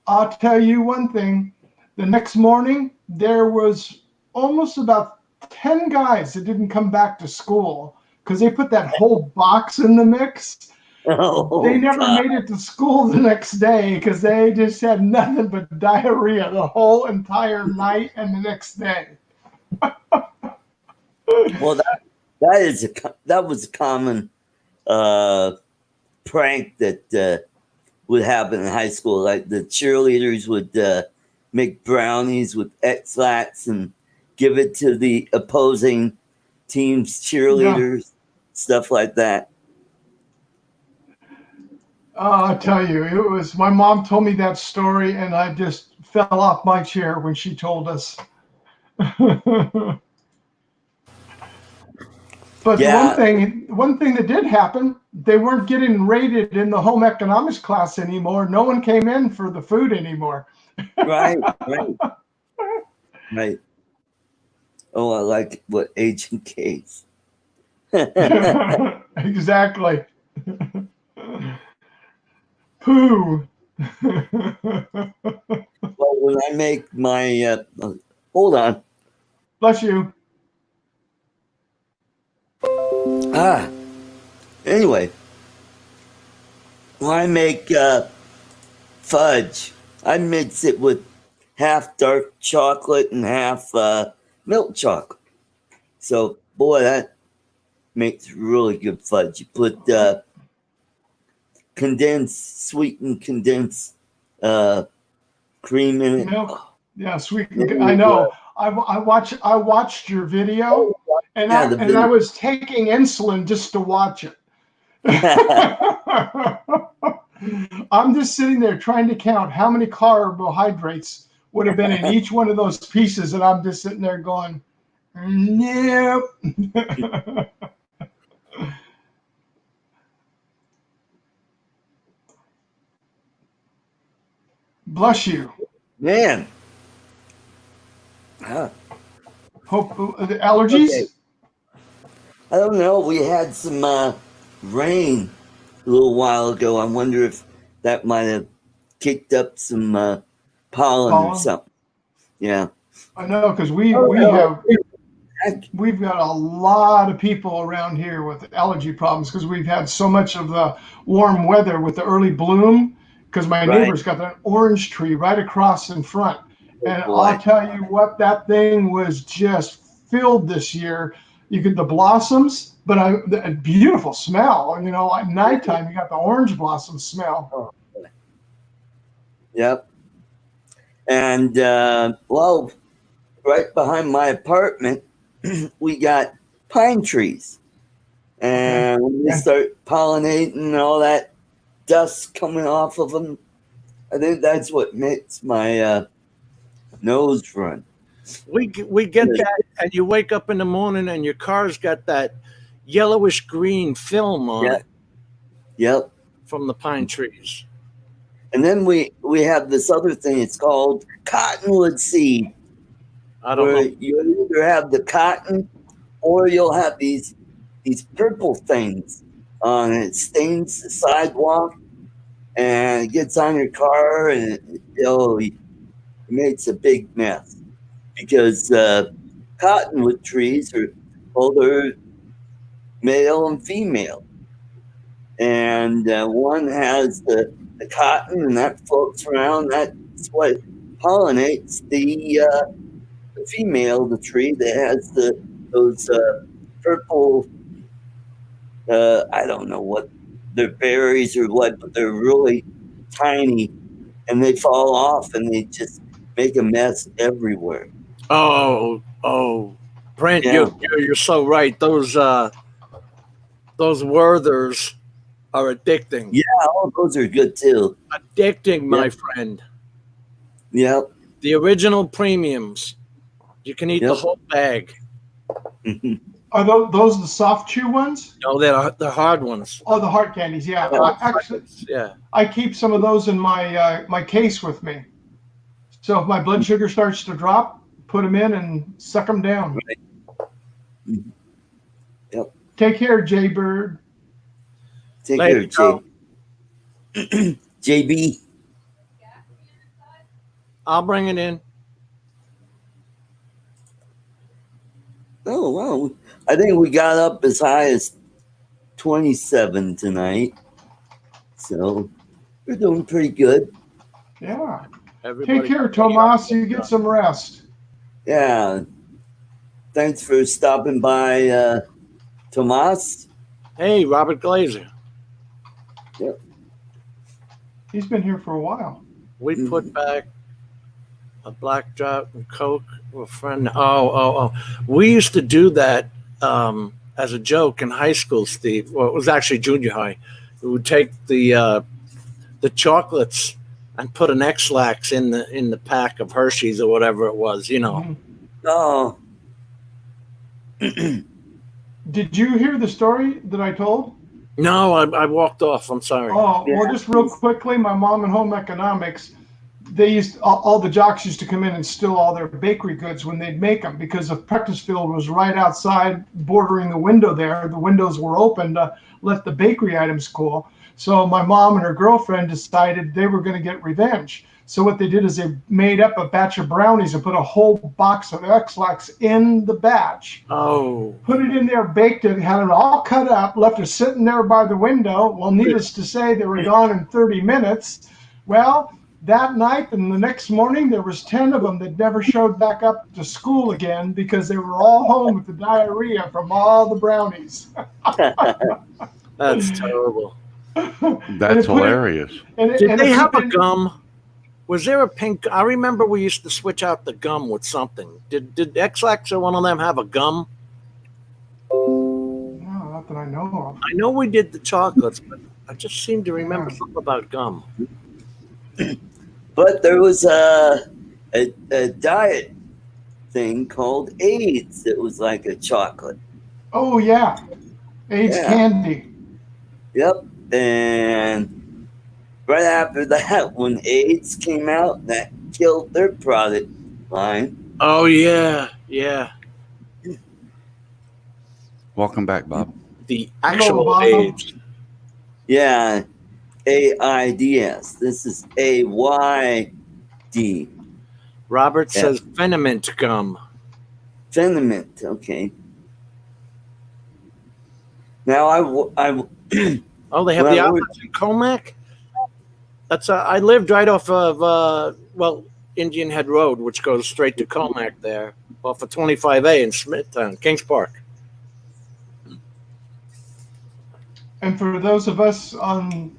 I'll tell you one thing. The next morning, there was almost about 10 guys that didn't come back to school because they put that whole box in the mix. Oh, They never God. made it to school the next day because they just had nothing but diarrhea the whole entire night and the next day. Well, that was a common prank that would happen in high school. Like the cheerleaders would make brownies with X-Lax and give it to the opposing team's cheerleaders, stuff like that. I'll tell you, it was my mom told me that story, and I just fell off my chair when she told us. But Yeah. one thing that did happen, they weren't getting rated in the home economics class anymore. No one came in for the food anymore. Right. Oh, I like what Agent Case. Exactly. Pooh. Well, when I make my hold on. Bless you. Anyway, when I make fudge, I mix it with half dark chocolate and half milk chocolate. So, boy, that makes really good fudge. You put sweetened condensed cream in it. Milk. Yeah, sweet. I know. I watched your video, and I was taking insulin just to watch it. I'm just sitting there trying to count how many carbohydrates would have been in each one of those pieces, and I'm just sitting there going, nope. Bless you. Man. Hope the allergies. Okay. I don't know. We had some rain a little while ago. I wonder if that might have kicked up some pollen or something. Yeah. I know, because we've got a lot of people around here with allergy problems because we've had so much of the warm weather with the early bloom. Because my neighbor's got an orange tree right across in front. And I'll tell you what, that thing was just filled this year. You get the blossoms, but a beautiful smell. You know, at nighttime, you got the orange blossom smell. Yep. And, well, right behind my apartment, we got pine trees. And when they start pollinating and all that dust coming off of them, I think that's what makes my nose run. We get that, and you wake up in the morning and your car's got that yellowish green film on it. Yep. From the pine trees. And then we have this other thing. It's called cottonwood seed. I don't know. You either have the cotton or you'll have these purple things on it. It stains the sidewalk and it gets on your car and it makes a big mess. Because cottonwood trees they're male and female. And one has the cotton and that floats around. That's what pollinates the female, the tree that has those purple, I don't know what they're berries or what, but they're really tiny and they fall off and they just make a mess everywhere. Oh, Brent, Yeah. you're so right. Those Werthers are addicting. Yeah, all those are good too. Addicting, my friend. Yep. The original premiums. You can eat the whole bag. Are those the soft chew ones? No, they're the hard ones. Oh, the hard candies. Yeah, Yeah. I keep some of those in my my case with me. So if my blood sugar starts to drop, put them in and suck them down. Right. Yep. Take care, Jay Bird. Take Later, care, Jay. JB. I'll bring it in. Oh, wow. I think we got up as high as 27 tonight. So we're doing pretty good. Yeah. Everybody Take care, Tomas. You get some rest. Yeah. Thanks for stopping by, Tomas. Hey, Robert Glazer. Yep. He's been here for a while. We put back a blackjack and Coke with a friend. Oh. We used to do that as a joke in high school, Steve. Well, it was actually junior high. We would take the chocolates and put an X-Lax in the pack of Hershey's or whatever it was, you know. Mm-hmm. Oh. Did you hear the story that I told? No, I walked off. I'm sorry. Oh, Yeah. well, just real quickly, my mom in home economics, they used all the jocks used to come in and steal all their bakery goods when they'd make them because the practice field was right outside, bordering the window there. The windows were open to let the bakery items cool. So my mom and her girlfriend decided they were going to get revenge. So what they did is they made up a batch of brownies and put a whole box of X-Lax in the batch. Oh. Put it in there, baked it, had it all cut up, left it sitting there by the window. Well, needless to say, they were gone in 30 minutes. Well, that night and the next morning, there was 10 of them that never showed back up to school again because they were all home with the diarrhea from all the brownies. That's terrible. That's hilarious. Did they have a gum? Was there a pink? I remember we used to switch out the gum with something. Did X-Lax or one of them have a gum? No, not that I know of. I know we did the chocolates, but I just seem to remember something about gum. But there was a diet thing called AIDS. It was like a chocolate. Oh, yeah. AIDS candy. Yep. And right after that, when AIDS came out, that killed their product line. Oh, yeah. Welcome back, Bob. The actual Bob. AIDS. Yeah. AIDS. This is AYD. Robert says Venomint gum. Venomint. Okay. Now Oh, they have the outlets in Comac? That's I lived right off of Indian Head Road, which goes straight to Comac there, off of 25A in Smithtown, Kings Park. And for those of us on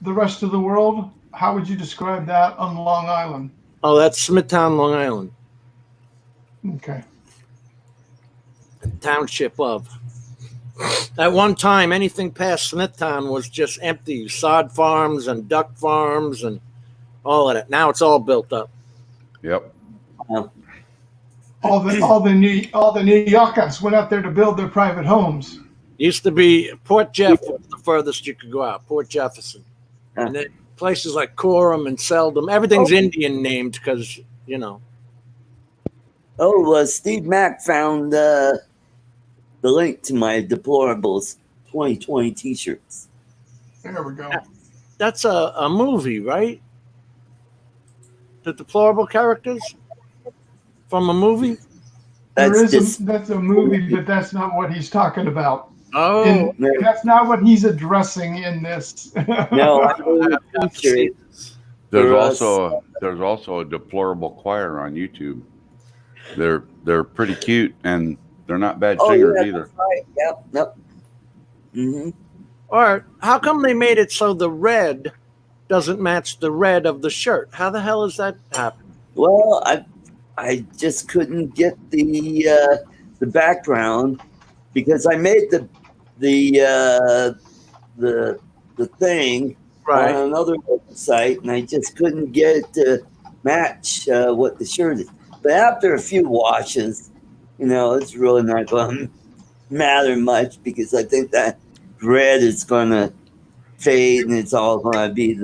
the rest of the world, how would you describe that on Long Island? Oh, that's Smithtown, Long Island. Okay. Township of. At one time, anything past Smithtown was just empty sod farms and duck farms and all of that. Now it's all built up. Yep. All the New Yorkers went out there to build their private homes. Used to be Port Jeff was the furthest you could go out, Port Jefferson. And then places like Coram and Seldom, everything's Indian named because, you know. Oh, Steve Mack found the link to my Deplorables 2020 t-shirts. There we go. That's a movie, right? The Deplorable Characters from a movie? That's a movie, but that's not what he's talking about. Oh, that's not what he's addressing in this. No, I'm sure. There's also a Deplorable Choir on YouTube. They're pretty cute and they're not bad singers either. That's right. Yep. Mm-hmm. all right. How come they made it so the red doesn't match the red of the shirt? How the hell is that happen? Well, I just couldn't get the background because I made the thing Right. on another website, and I just couldn't get it to match what the shirt is. But after a few washes, it's really not fun. matter much because I think that red is going to fade and it's all going to be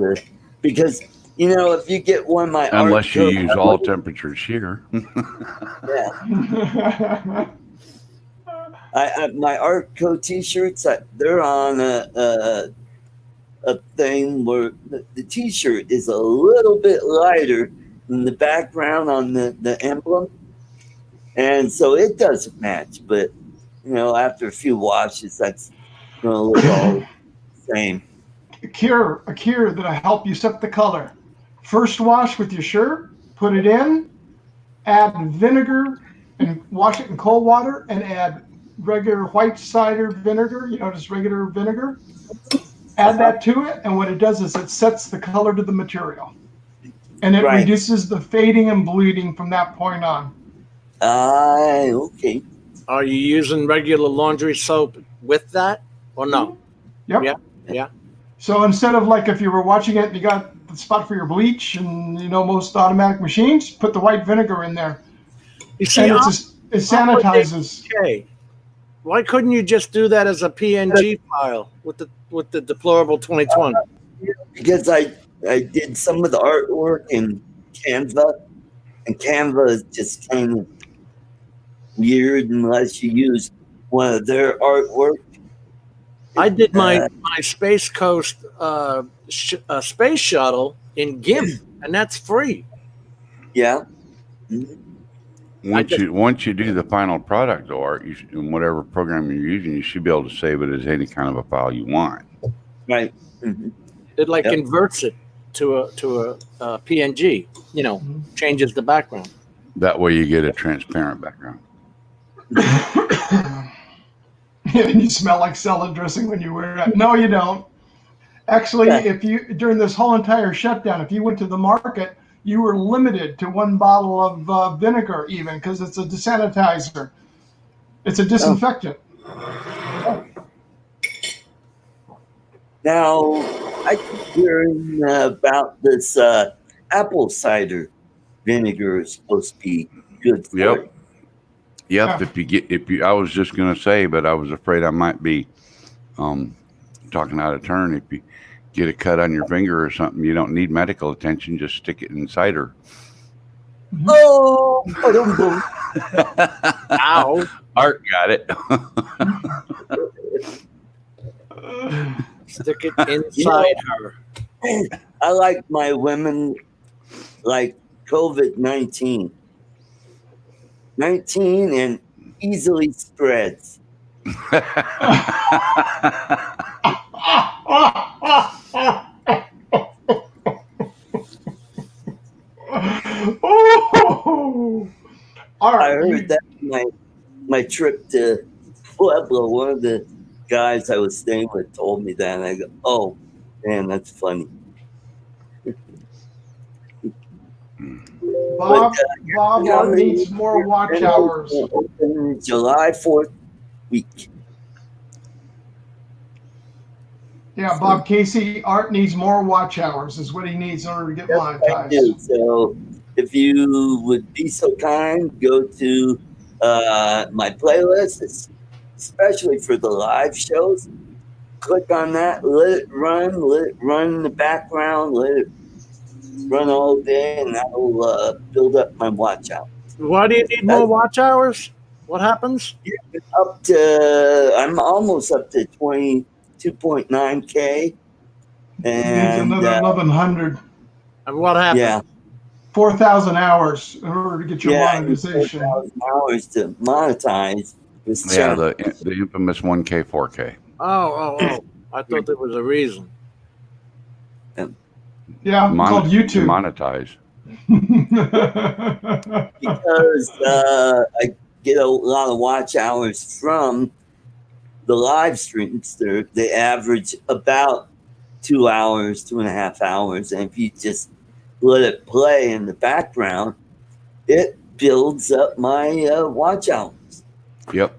because, if you get one of my Unless art you coat, use all temperatures here. yeah, my art coat t-shirts, they're on a thing where the t-shirt is a little bit lighter than the background on the emblem. And so it doesn't match, but after a few washes, that's going to look all the same. A cure that'll help you set the color. First wash with your shirt, put it in, add vinegar, and wash it in cold water, and add regular white cider vinegar, just regular vinegar. Add that to it, and what it does is it sets the color to the material. And it reduces the fading and bleeding from that point on. Okay. Are you using regular laundry soap with that or no? Yep. Yeah. So instead of like if you were watching it and you got the spot for your bleach and most automatic machines, put the white vinegar in there. You see, and it sanitizes. Okay. Why couldn't you just do that as a PNG file with the deplorable 2020? Because I did some of the artwork in Canva, and Canva is just kind of weird unless you use one of their artwork. I did my Space Coast space shuttle in GIMP, and that's free. Yeah. Once you do the final product, or in whatever program you're using, you should be able to save it as any kind of a file you want. Right. It converts it to a PNG. Changes the background. That way, you get a transparent background. And you smell like salad dressing when you wear it. No, you don't. Actually, if you during this whole entire shutdown, if you went to the market, you were limited to one bottle of vinegar, even because it's a desanitizer. It's a disinfectant. Now, I keep hearing about this apple cider vinegar is supposed to be good for it. Yep. I was just going to say, but I was afraid I might be talking out of turn. If you get a cut on your finger or something, you don't need medical attention. Just stick it in cider. Oh, ow! Art got it. Stick it inside her. I like my women like COVID-19. 19 and easily spreads. Oh, all right. I heard that my trip to Pueblo. One of the guys I was staying with told me that, and I go, "Oh, man, that's funny." Bob needs more watch hours. July 4th week. Yeah, Bob Casey, Art needs more watch hours is what he needs in order to get monetized. I do. So if you would be so kind, go to my playlist, especially for the live shows. Click on that, let it run in the background, let it run all day, and that will build up my watch hours. Why do you need more watch hours? What happens? I'm almost up to 22.9K. And another 1,100. And what happens? Yeah. 4,000 hours in order to get your monetization. 4,000 hours to monetize this channel. the infamous 1K, 4K. Oh. I thought there was a reason. Yeah, it's called YouTube. Monetize. Because I get a lot of watch hours from the live streams. They average about 2 hours, 2.5 hours. And if you just let it play in the background, it builds up my watch hours. Yep.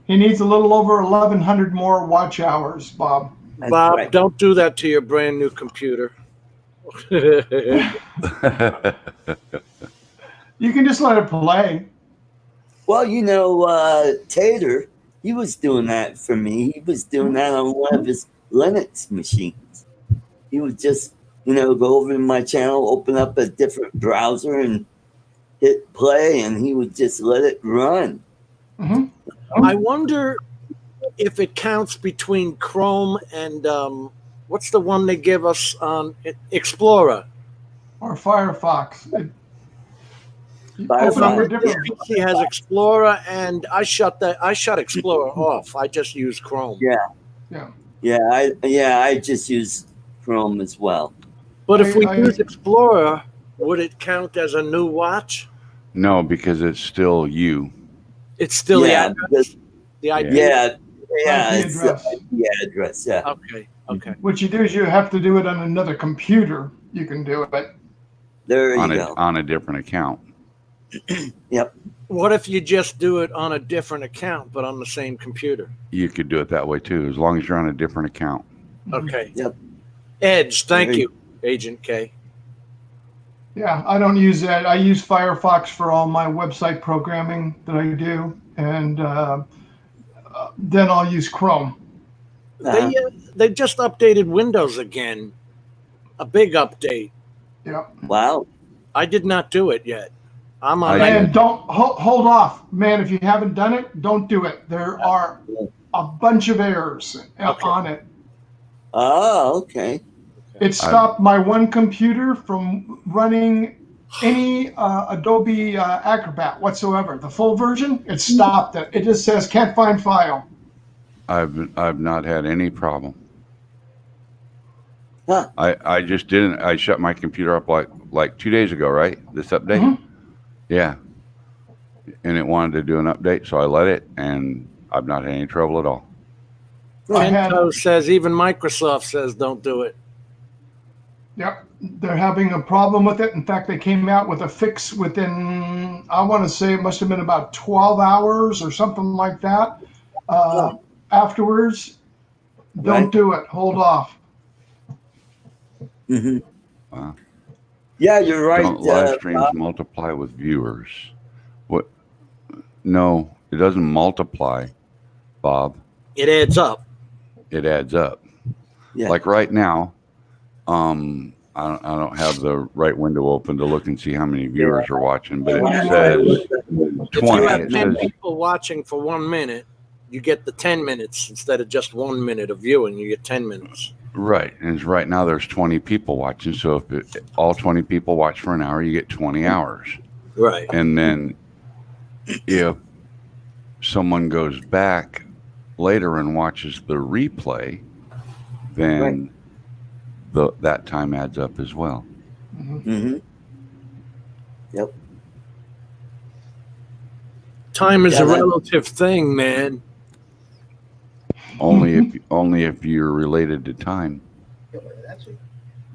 He needs a little over 1,100 more watch hours, Bob. Bob, don't do that to your brand new computer. You can just let it play. Well, Tater, he was doing that for me. He was doing that on one of his Linux machines. He would just, go over to my channel, open up a different browser, and hit play, and he would just let it run. Mm-hmm. I wonder if it counts between Chrome and what's the one they give us on Explorer Or Firefox. Firefox, PC has Explorer, and I shut Explorer off. I just use Chrome. I just use Chrome as well. But if we use Explorer, would it count as a new watch? No, because it's still you. It's still the address. The IP. It's the address. Yeah. Okay. What you do is you have to do it on another computer. You can do it. There you go. On a different account. Yep. What if you just do it on a different account, but on the same computer? You could do it that way too, as long as you're on a different account. Okay. Yep. Edge, thank you, Agent K. Yeah, I don't use that. I use Firefox for all my website programming that I do, and then I'll use Chrome. They just updated Windows again, a big update. Yeah. Wow. I did not do it yet. I'm on. And don't hold off, man. If you haven't done it, don't do it. There are a bunch of errors on it. Oh, okay. It stopped my one computer from running any Adobe Acrobat whatsoever. The full version, it stopped it. It just says can't find file. I've not had any problem. Huh. I just didn't. I shut my computer up like 2 days ago, right? This update. Mm-hmm. Yeah. And it wanted to do an update, so I let it, and I've not had any trouble at all. Kento says even Microsoft says don't do it. Yep, they're having a problem with it. In fact, they came out with a fix within, I want to say it must have been about 12 hours or something like that. Afterwards, don't do it. Hold off. Mm-hmm. Wow. Yeah, you're right. Don't live streams multiply with viewers. What? No, it doesn't multiply, Bob. It adds up. It adds up. Yeah. Like right now, I don't have the right window open to look and see how many viewers are watching, but it says 20. If you have It 10 says people watching for 1 minute, you get the 10 minutes instead of just 1 minute of viewing. You get 10 minutes. right, and right now there's 20 people watching. So if all 20 people watch for an hour, you get 20 hours. Right. And then if someone goes back later and watches the replay, then that time adds up as well. Mm-hmm. Yep. Time is a relative thing, man. Only if you're related to time.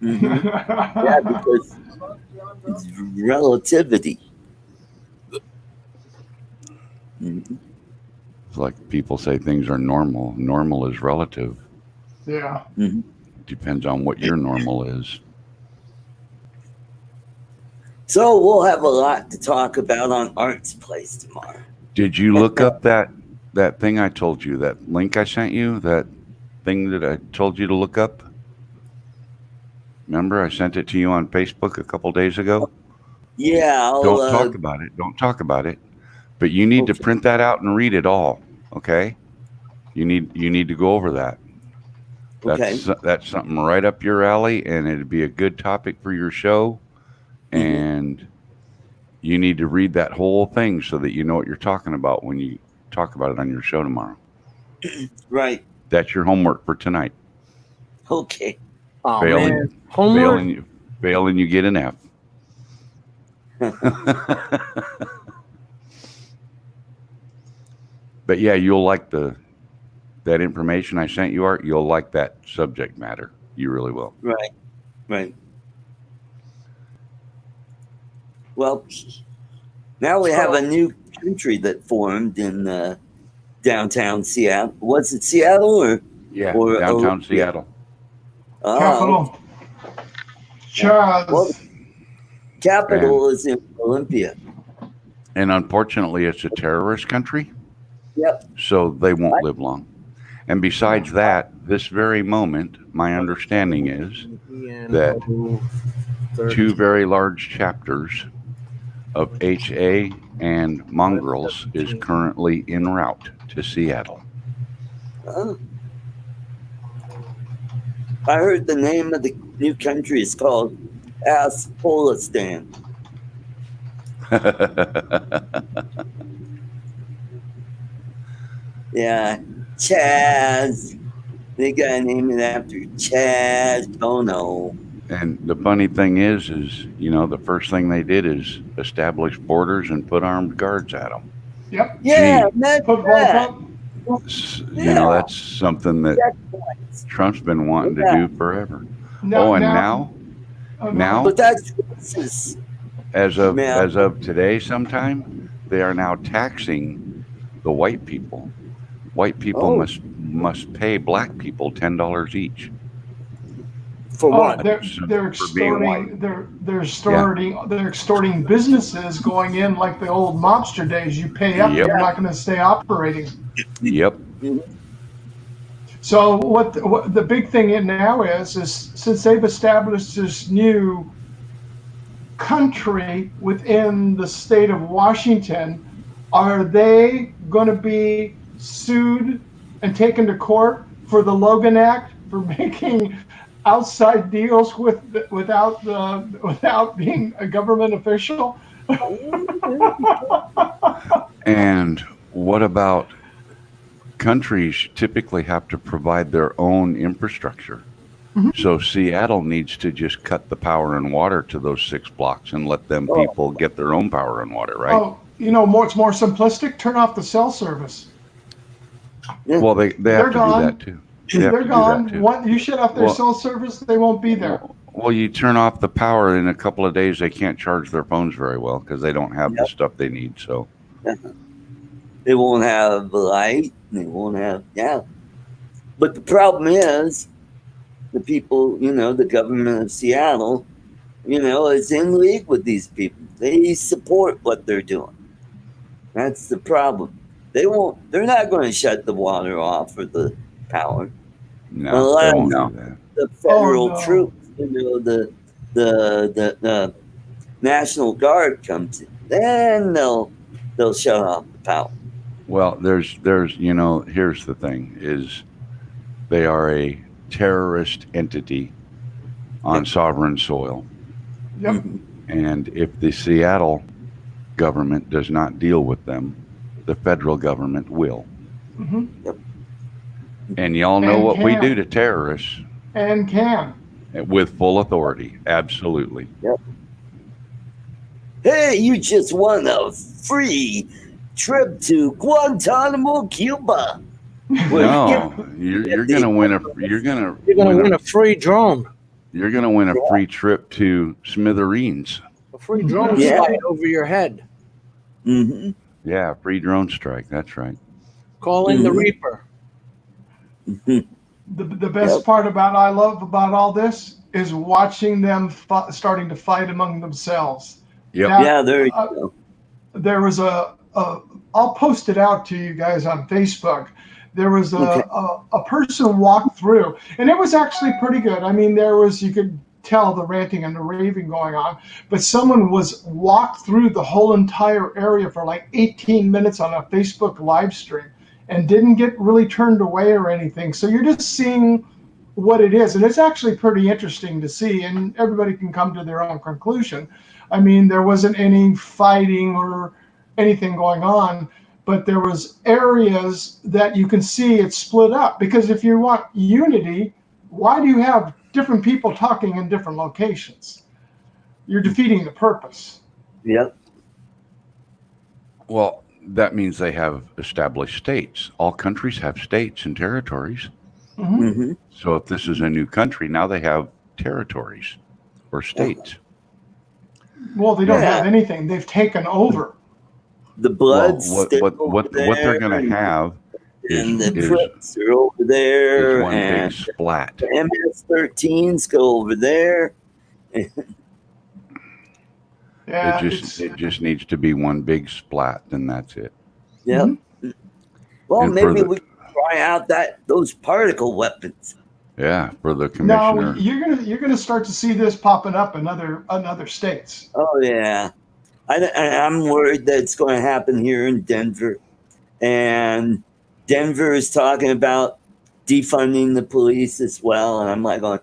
Mm-hmm. Yeah, because it's relativity. Mm-hmm. It's like people say things are normal. Normal is relative. Yeah. Mm-hmm. Depends on what your normal is. So we'll have a lot to talk about on Art's Place tomorrow. Did you look up that thing I told you, that link I sent you, that thing that I told you to look up? Remember, I sent it to you on Facebook a couple days ago? Yeah. Don't talk about it. Don't talk about it. But you need to print that out and read it all, okay? You need to go over that. That's something right up your alley, and it'd be a good topic for your show. And you need to read that whole thing so that you know what you're talking about when you talk about it on your show tomorrow. Right. That's your homework for tonight. Okay. Oh, man. Homework? Fail and you get an F. But yeah, you'll like that information I sent you, Art. You'll like that subject matter. You really will. Right. Well, now we have a new country that formed in downtown Seattle. Was it Seattle or downtown Seattle? Capital. Charles. Well, capital is in Olympia. And unfortunately, it's a terrorist country. Yep. So they won't live long. And besides that, this very moment, my understanding is that 2 very large chapters of HA and Mongrels is currently en route to Seattle. I heard the name of the new country is called Aspolistan. Yeah, Chaz. They got to name it after Chaz Bono. And the funny thing is, the first thing they did is establish borders and put armed guards at them. Yep. Yeah, Gee. that's Put that. That's something that Trump's been wanting to do forever. Now, But that's racist. as of today, sometime they are now taxing the white people. White people must pay black people $10 each. For what? They're For being white. extorting they're extorting businesses going in like the old mobster days. You pay up, Yep. you're not going to stay operating. Yep. So what the big thing now is since they've established this new country within the state of Washington, are they going to be sued and taken to court for the Logan Act for making outside deals without being a government official? And what about countries typically have to provide their own infrastructure? So Seattle needs to just cut the power and water to those 6 blocks and let them people get their own power and water, right? Oh, it's more simplistic. Turn off the cell service. Well, they have They're to gone. do that too. They have They're to do gone. that too. You shut off their cell service, they won't be there. Well, you turn off the power in a couple of days, they can't charge their phones very well because they don't have the stuff they need. So They won't have light. They won't have, But the problem is the people, the government of Seattle, is in league with these people. They support what they're doing. That's the problem. They're not going to shut the water off or the power. no, they won't do that. The federal troops, the National Guard comes in, then they'll shut off the power. Well, there's here's the thing is they are a terrorist entity on sovereign soil. Yep. And if the Seattle government does not deal with them, the federal government will. Yep. And y'all know what we do to terrorists. And can. With full authority. Absolutely. Yep. Hey, you just won a free trip to Guantanamo, Cuba. No, you're gonna win a win a free drone. You're gonna win a free trip to Smithereens. A free drone flight over your head. Mm-hmm. Yeah, free drone strike. That's right. Call in the Reaper. The best part I love about all this is watching them starting to fight among themselves. Yep. Now, There you go. There was I'll post it out to you guys on Facebook. There was a person walked through, and it was actually pretty good. I mean, you could tell the ranting and the raving going on, but someone walked through the whole entire area for like 18 minutes on a Facebook live stream and didn't get really turned away or anything. So you're just seeing what it is, and it's actually pretty interesting to see, and everybody can come to their own conclusion. I mean, there wasn't any fighting or anything going on, but there was areas that you can see it split up, because if you want unity, why do you have different people talking in different locations? You're defeating the purpose. Yep. Well, that means they have established states. All countries have states and territories. Mm-hmm. Mm-hmm. So if this is a new country, now they have territories or states. Well, they don't have anything. They've taken over. The Bloods. What they're going to have and the is Crips are over there, one and big splat. the MS-13s go over there. Yeah, It just needs to be one big splat, and that's it. Yep. Mhm. Well, And maybe we can try out those particle weapons. Yeah, for the No, commissioner. you're gonna start to see this popping up in other states. Oh yeah, I'm worried that it's going to happen here in Denver, and Denver is talking about defunding the police as well. And I'm like, going,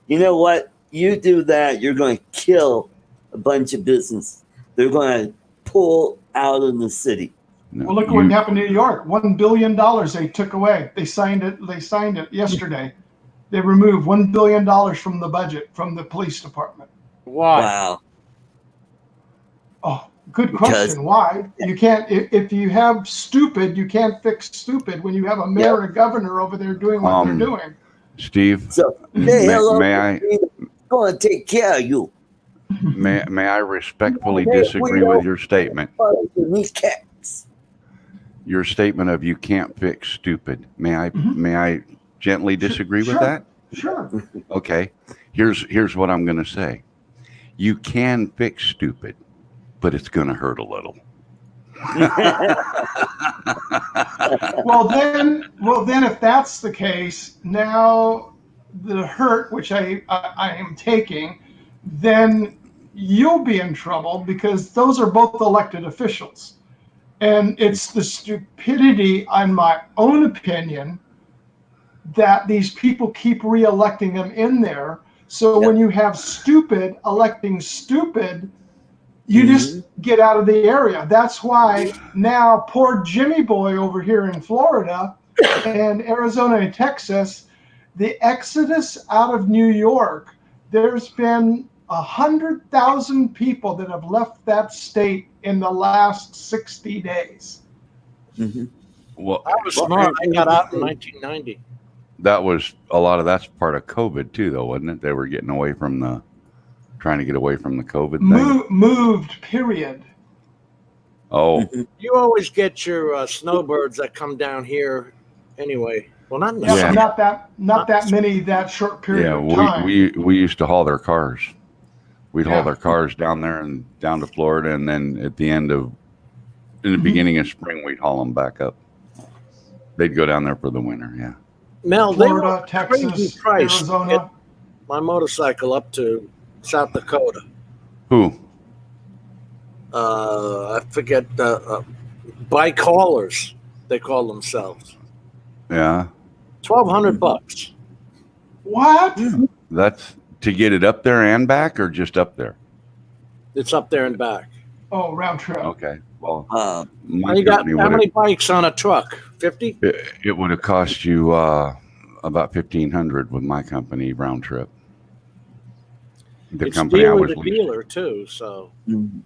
you know what? You do that, you're going to kill a bunch of business. They're going to pull out of the city. No, Well, look what happened in New York. $1 billion they took away. They signed it yesterday. They removed $1 billion from the budget from the police department. Why? Wow. Oh, good question. Why? You can't, if you have stupid, you can't fix stupid when you have a mayor and a governor over there doing what they're doing. Steve, So may I going to take care of you? may I respectfully disagree with your statement? Your statement of you can't fix stupid. May I gently disagree with that? Sure. Okay. Here's what I'm going to say. You can fix stupid, but it's going to hurt a little. Well, then, if that's the case, now the hurt, which I am taking, then you'll be in trouble because those are both elected officials. And it's the stupidity, in my own opinion, that these people keep re-electing them in there. So when you have stupid electing stupid, you just get out of the area. That's why now poor Jimmy Boy over here in Florida and Arizona and Texas, the exodus out of New York, there's been 100,000 people that have left that state in the last 60 days. Well, I was smart. I got out in 1990. that was a lot of that's part of COVID too, though, wasn't it? They were getting away from trying to get away from the COVID thing. Moved, period. Oh, You always get your snowbirds that come down here anyway. Well, not in the Yeah, summer. not that many that short period yeah. of time. We used to haul their cars. We'd haul Yeah. their cars down there and down to Florida, and then in the beginning of spring, we'd haul them back up. They'd go down there for the winter. Yeah. Mel, Florida, they were Texas, crazy price to Arizona. get my motorcycle up to South Dakota. Who? I forget bike haulers. They call themselves. Yeah. $1,200. What? That's to get it up there and back, or just up there? It's up there and back. Oh, round trip. Okay. Well, Uh, my You got company how would many bikes on a truck? 50? it would have cost you about $1,500 with my company round trip. The It's company I dealer was to leasing. dealer too, so mhm.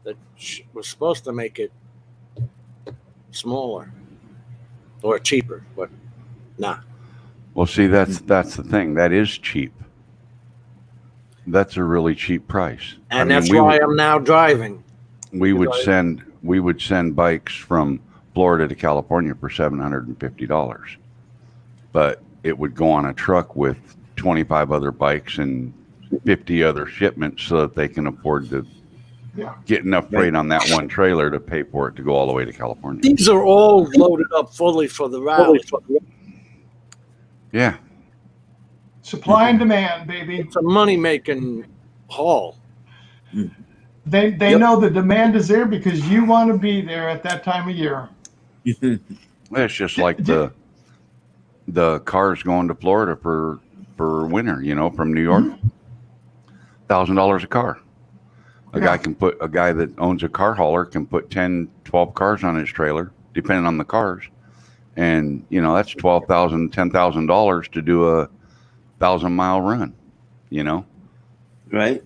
that was supposed to make it smaller or cheaper, but nah. Well, see, that's the thing. That is cheap. That's a really cheap price. And that's why I'm now driving. we would send bikes from Florida to California for $750, but it would go on a truck with 25 other bikes and 50 other shipments so that they can afford to get enough freight on that one trailer to pay for it to go all the way to California. These are all loaded up fully for the rally. Yeah. Supply and demand, baby. It's a money-making haul. They know the demand is there because you want to be there at that time of year. It's just like the cars going to Florida for winter, from New York. $1,000 a car. A guy that owns a car hauler can put 10, 12 cars on his trailer, depending on the cars. And, that's $12,000, $10,000 to do a 1,000-mile run, Right?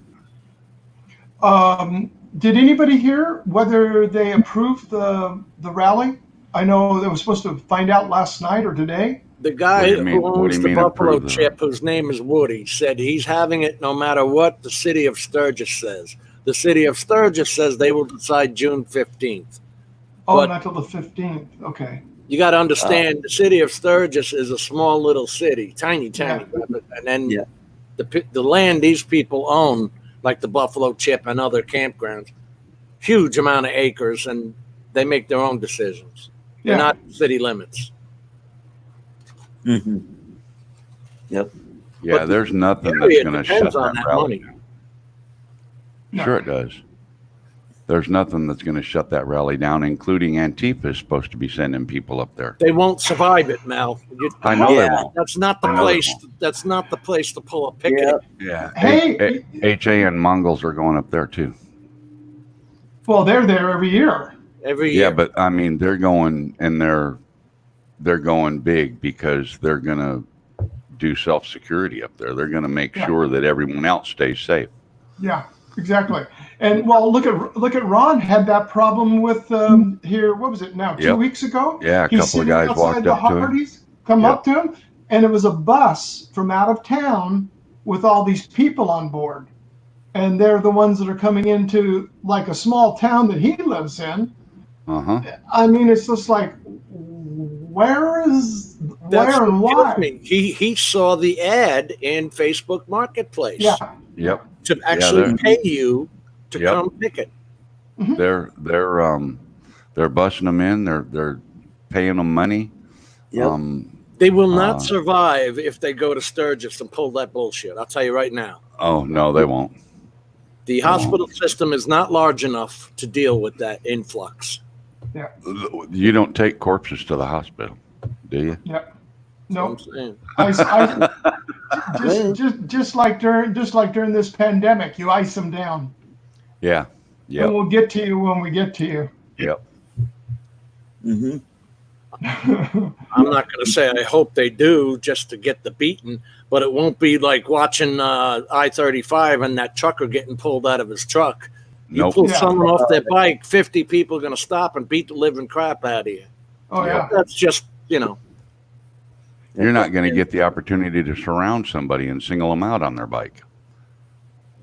Did anybody hear whether they approved the rally? I know they were supposed to find out last night or today. The guy What do you mean- who what do owns you the mean Buffalo approve the- Chip, whose name is Woody, said he's having it no matter what the city of Sturgis says. The city of Sturgis says they will decide June 15th. Oh, But- not till the 15th. Okay. You got to understand, the city of Sturgis is a small little city, tiny. Yeah. And then Yeah. the land these people own, like the Buffalo Chip and other campgrounds, huge amount of acres, and they make their own decisions. They're Yeah. not city limits. Mm-hmm. Yep. Yeah, But there's nothing that's area going to depends shut on that that rally money. down. No. Sure, it does. There's nothing that's going to shut that rally down, including Antifa is supposed to be sending people up there. They won't survive it, Mel. I know they Yeah. won't. That's not the I know they place. won't. That's not the place to pull a picket. Yep. Yeah. Hey. HA and Mongols are going up there too. Well, they're there every year. Every year. Yeah, but I mean, they're going and they're going big because they're going to do self-security up there. They're going to make Yeah. sure that everyone else stays safe. Yeah, exactly. And well, look at Ron had that problem with here. What was it now? 2 Yep. weeks ago. Yeah, a He's couple of sitting guys outside walked the up to him. Hardee's, come Yep. up to him, and it was a bus from out of town with all these people on board, and they're the ones that are coming into like a small town that he lives in. Uh-huh. I mean, it's just like, where That's and what why? kills me. He saw the ad in Facebook Marketplace Yeah, Yep. to actually they're- pay you to Yep. come picket. They're busting them in. They're paying them money. Yep. They will not survive if they go to Sturgis and pull that bullshit. I'll tell you right now. Oh no, they won't. The hospital system is not large enough to deal with that influx. You don't take corpses to the hospital, do you? yeah. That's No, what I'm saying. just like during this pandemic, you ice them down. Yeah. And Yep. we'll get to you when we get to you. Yep. Mm-hmm. I'm not going to say I hope they do just to get the beating, but it won't be like watching I-35 and that trucker getting pulled out of his truck. You Nope. pull Yeah. someone off their bike, 50 people are going to stop and beat the living crap out of you. Oh yeah. That's just, you know. You're not going to get the opportunity to surround somebody and single them out on their bike.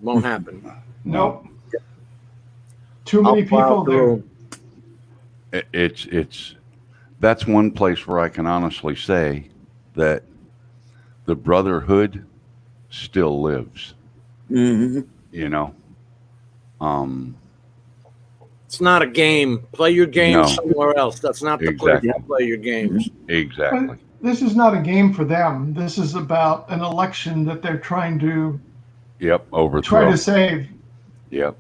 Won't happen. Nope. Too many I'll plow people there. It's that's one place where I can honestly say that the brotherhood still lives. Mm-hmm. You know. It's not a game. Play your game No. somewhere else. That's not the place Exactly. to play your games. Exactly. But this is not a game for them. This is about an election that they're trying to Yep. try Overthrow. to save Yep.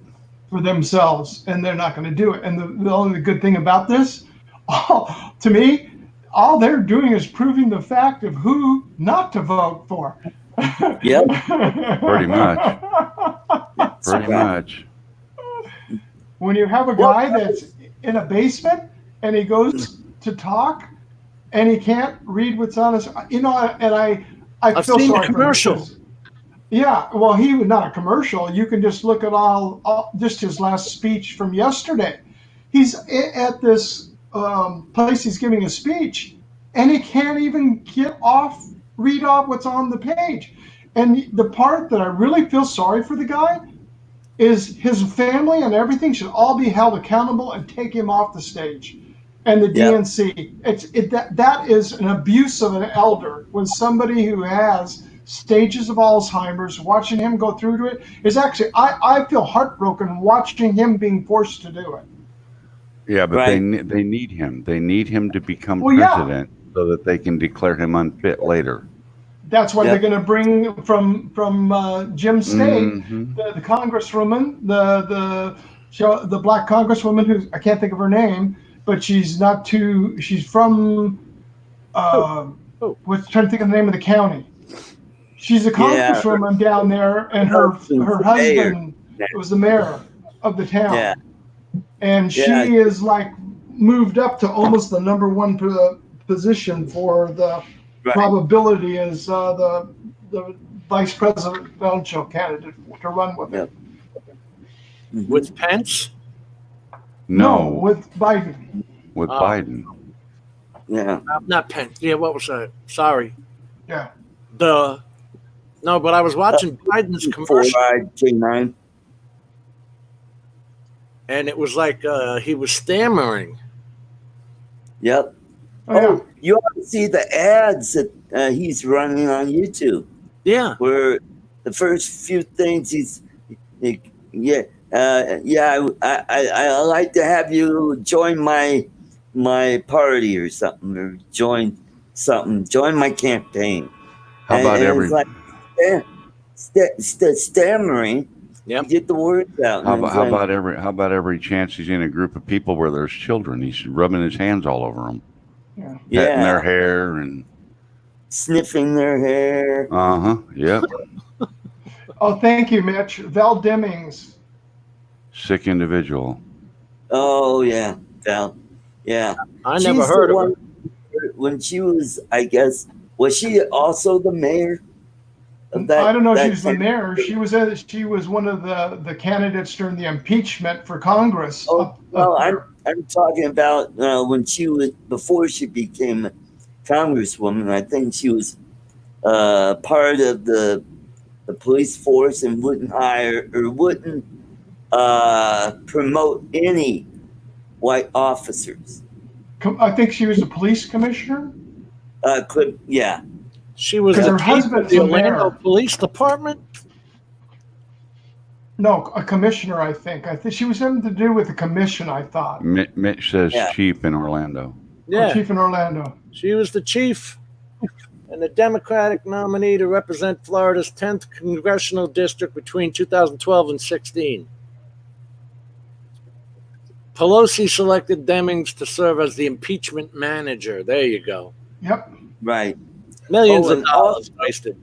for themselves, and they're not going to do it. And the only good thing about this, to me, all they're doing is proving the fact of who not to vote for. Yep. Pretty much. Pretty much. When you have a guy that's in a basement and he goes to talk and he can't read what's on his, and I I've feel seen the sorry for him commercial. because- Yeah, well, he was not a commercial. You can just look at all just his last speech from yesterday. He's at this place. He's giving a speech, and he can't even read off what's on the page. And the part that I really feel sorry for the guy is his family and everything should all be held accountable and take him off the stage. And the Yep. DNC, that is an abuse of an elder when somebody who has stages of Alzheimer's, watching him go through to it is actually, I feel heartbroken watching him being forced to do it. Yeah, but Right. they need him. They need him to become Well, yeah. president so that they can declare him unfit later. That's why Yep. they're going to bring from Jim State, Mhm. the congresswoman, the black congresswoman who I can't think of her name, but she's from what's trying to think of the name of the county. She's a Yeah. congresswoman down there, and her husband was the mayor of the town. Yeah. And she Yeah. is like moved up to almost the number one position for the Right. probability as the vice presidential candidate to run with it. Mhm. With Pence? No, with Biden. with Oh. Biden. Yeah. Not Pence. Yeah, what was that? Sorry. Yeah. No, but I was watching Biden's commercial, K9. and it was like he was stammering. Yep. Oh, yeah. Oh, you ought to see the ads that he's running on YouTube. Yeah. Where the first few things I like to have you join my my party or something, or join something, join my campaign. How about and every it's like stammering Yep. to get the words out. how And about it's how like, about every chance he's in a group of people where there's children, he's rubbing his hands all over them, Yeah. petting their yeah, hair, and sniffing their hair. yep, Oh, thank you, Mitch. Val Demings. sick individual. Oh yeah, Val. Yeah, I she's never the heard of one her. when she was. I guess was she also the mayor of that? I don't know if she that was the town? mayor. She was one of the candidates during the impeachment for Congress. Oh no, Up I'm there. I'm talking about when she was before she became a congresswoman. I think she was part of the police force and wouldn't hire or wouldn't promote any white officers. I think she was a police commissioner. Yeah, She was Because the her chief of husband's the a Orlando mayor. Police Department. No, a commissioner. I think she was something to do with the commission. I thought. Mitch says Yeah. chief in Orlando. Yeah, Chief in Orlando. she was the chief and the Democratic nominee to represent Florida's 10th congressional district between 2012 and 16. Pelosi selected Demings to serve as the impeachment manager. There you go. Yep. right. Millions Oh, of and dollars wasted.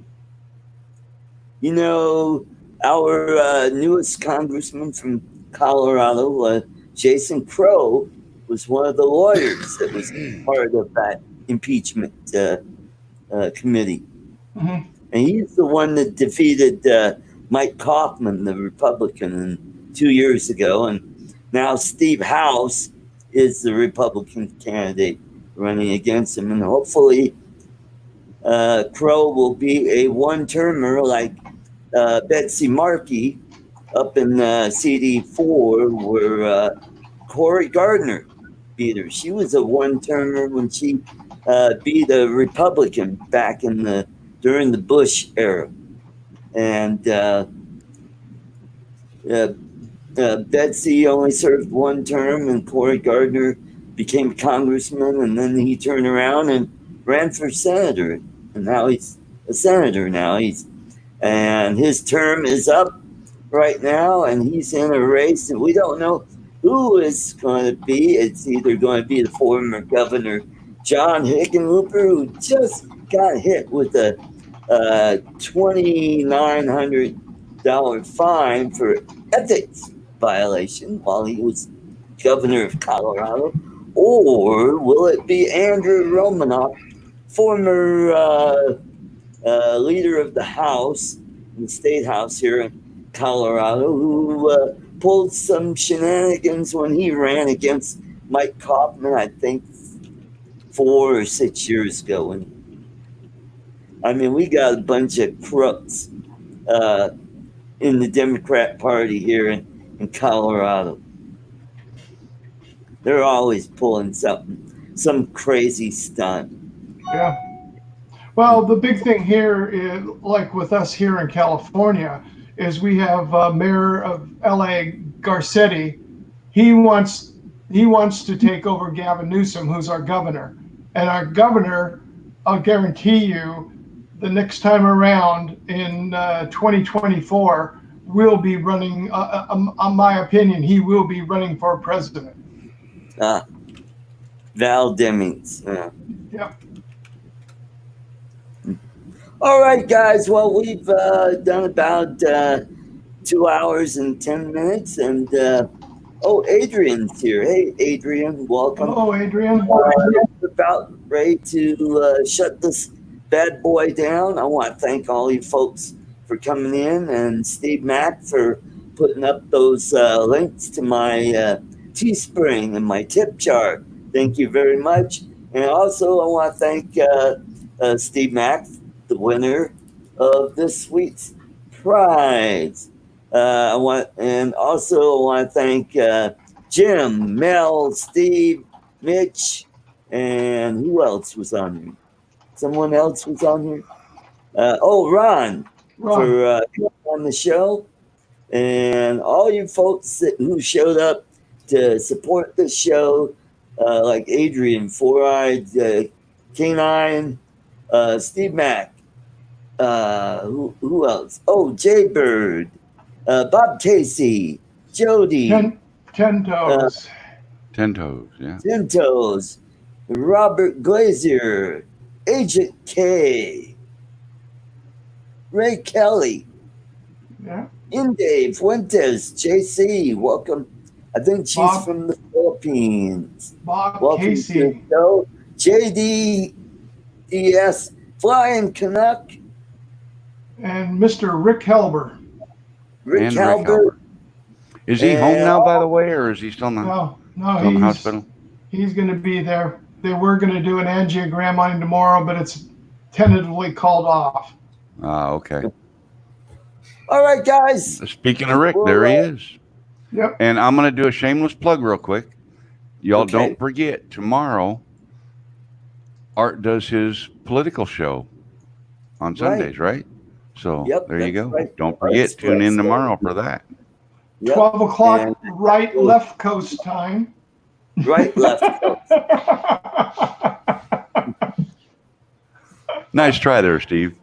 You know, our newest congressman from Colorado, Jason Crow, was one of the lawyers that was part of that impeachment committee. Mhm. And he's the one that defeated Mike Kaufman, the Republican, 2 years ago. And now Steve House is the Republican candidate running against him. And hopefully Crow will be a one-termer like Betsy Markey up in CD4 where Cory Gardner beat her. She was a one-termer when she beat a Republican back in during the Bush era. And Betsy only served one term, and Cory Gardner became a congressman, and then he turned around and ran for senator, and now he's a senator now. And his term is up right now, and he's in a race, and we don't know who it's going to be. It's either going to be the former governor John Hickenlooper, who just got hit with a $2,900 fine for ethics violation while he was governor of Colorado, or will it be Andrew Romanoff, former leader of the House, the state house here in Colorado, who pulled some shenanigans when he ran against Mike Kaufman, I think 4 or 6 years ago. And I mean, we got a bunch of crooks in the Democrat Party here in Colorado. They're always pulling some crazy stunt. Yeah. Well, the big thing here is, like with us here in California, is we have Mayor of LA Garcetti. He wants to take over Gavin Newsom, who's our governor. And our governor, I'll guarantee you, the next time around in 2024, will be running. On my opinion, he will be running for president. Val Demings. Yep. All right, guys. Well, we've done about 2 hours and 10 minutes. And Adrian's here. Hey, Adrian, welcome. Hello, Adrian. We're about ready to shut this bad boy down. I want to thank all you folks for coming in, and Steve Mack for putting up those links to my Teespring and my tip jar. Thank you very much. And also, I want to thank Steve Mack, the winner of this week's prize. I want to thank Jim, Mel, Steve, Mitch, and who else was on here? Someone else was on here. Ron. For coming on the show, and all you folks who showed up to support the show. like Adrian, Four-Eyed Canine, Steve Mack. Who else? Oh, Jaybird, Bob Casey, Jody, Ten Toes. 10 Toes, yeah. Tintos, Robert Glazier, Agent K, Ray Kelly, Yeah. Inde Fuentes, JC, welcome. I think she's Bob- from the Philippines. Bob Welcome to Casey. the show. JDES, Flying Canuck, And Mr. Rick Helber. Rick And Rick Halbert. Halbert. Is he home And- now, by the way, or is he still in the, No, still in the hospital? he's going to be there. They were going to do an angiogram on him tomorrow, but it's tentatively called off. Ah, okay. All right, guys. Speaking of Rick, there he is. Yep. And I'm going to do a shameless plug real quick. Y'all Okay. don't forget, tomorrow, Art does his political show on Sundays, right? So Yep, there you that's go. right. Don't forget, tune in tomorrow for that. Yep. 12 o'clock, And- right, left coast time. Right, left. Nice try there, Steve.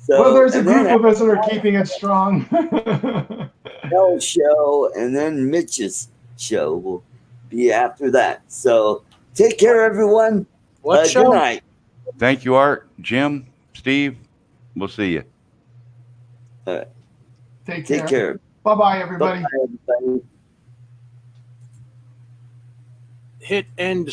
So, Well, there's a and group then of us that are keeping it strong. Mel show, and then Mitch's show will be after that. So take care, everyone. What Good show? night. Thank you, Art, Jim, Steve. We'll see you. Take Take care. Bye-bye, everybody. Bye, everybody. Hit end.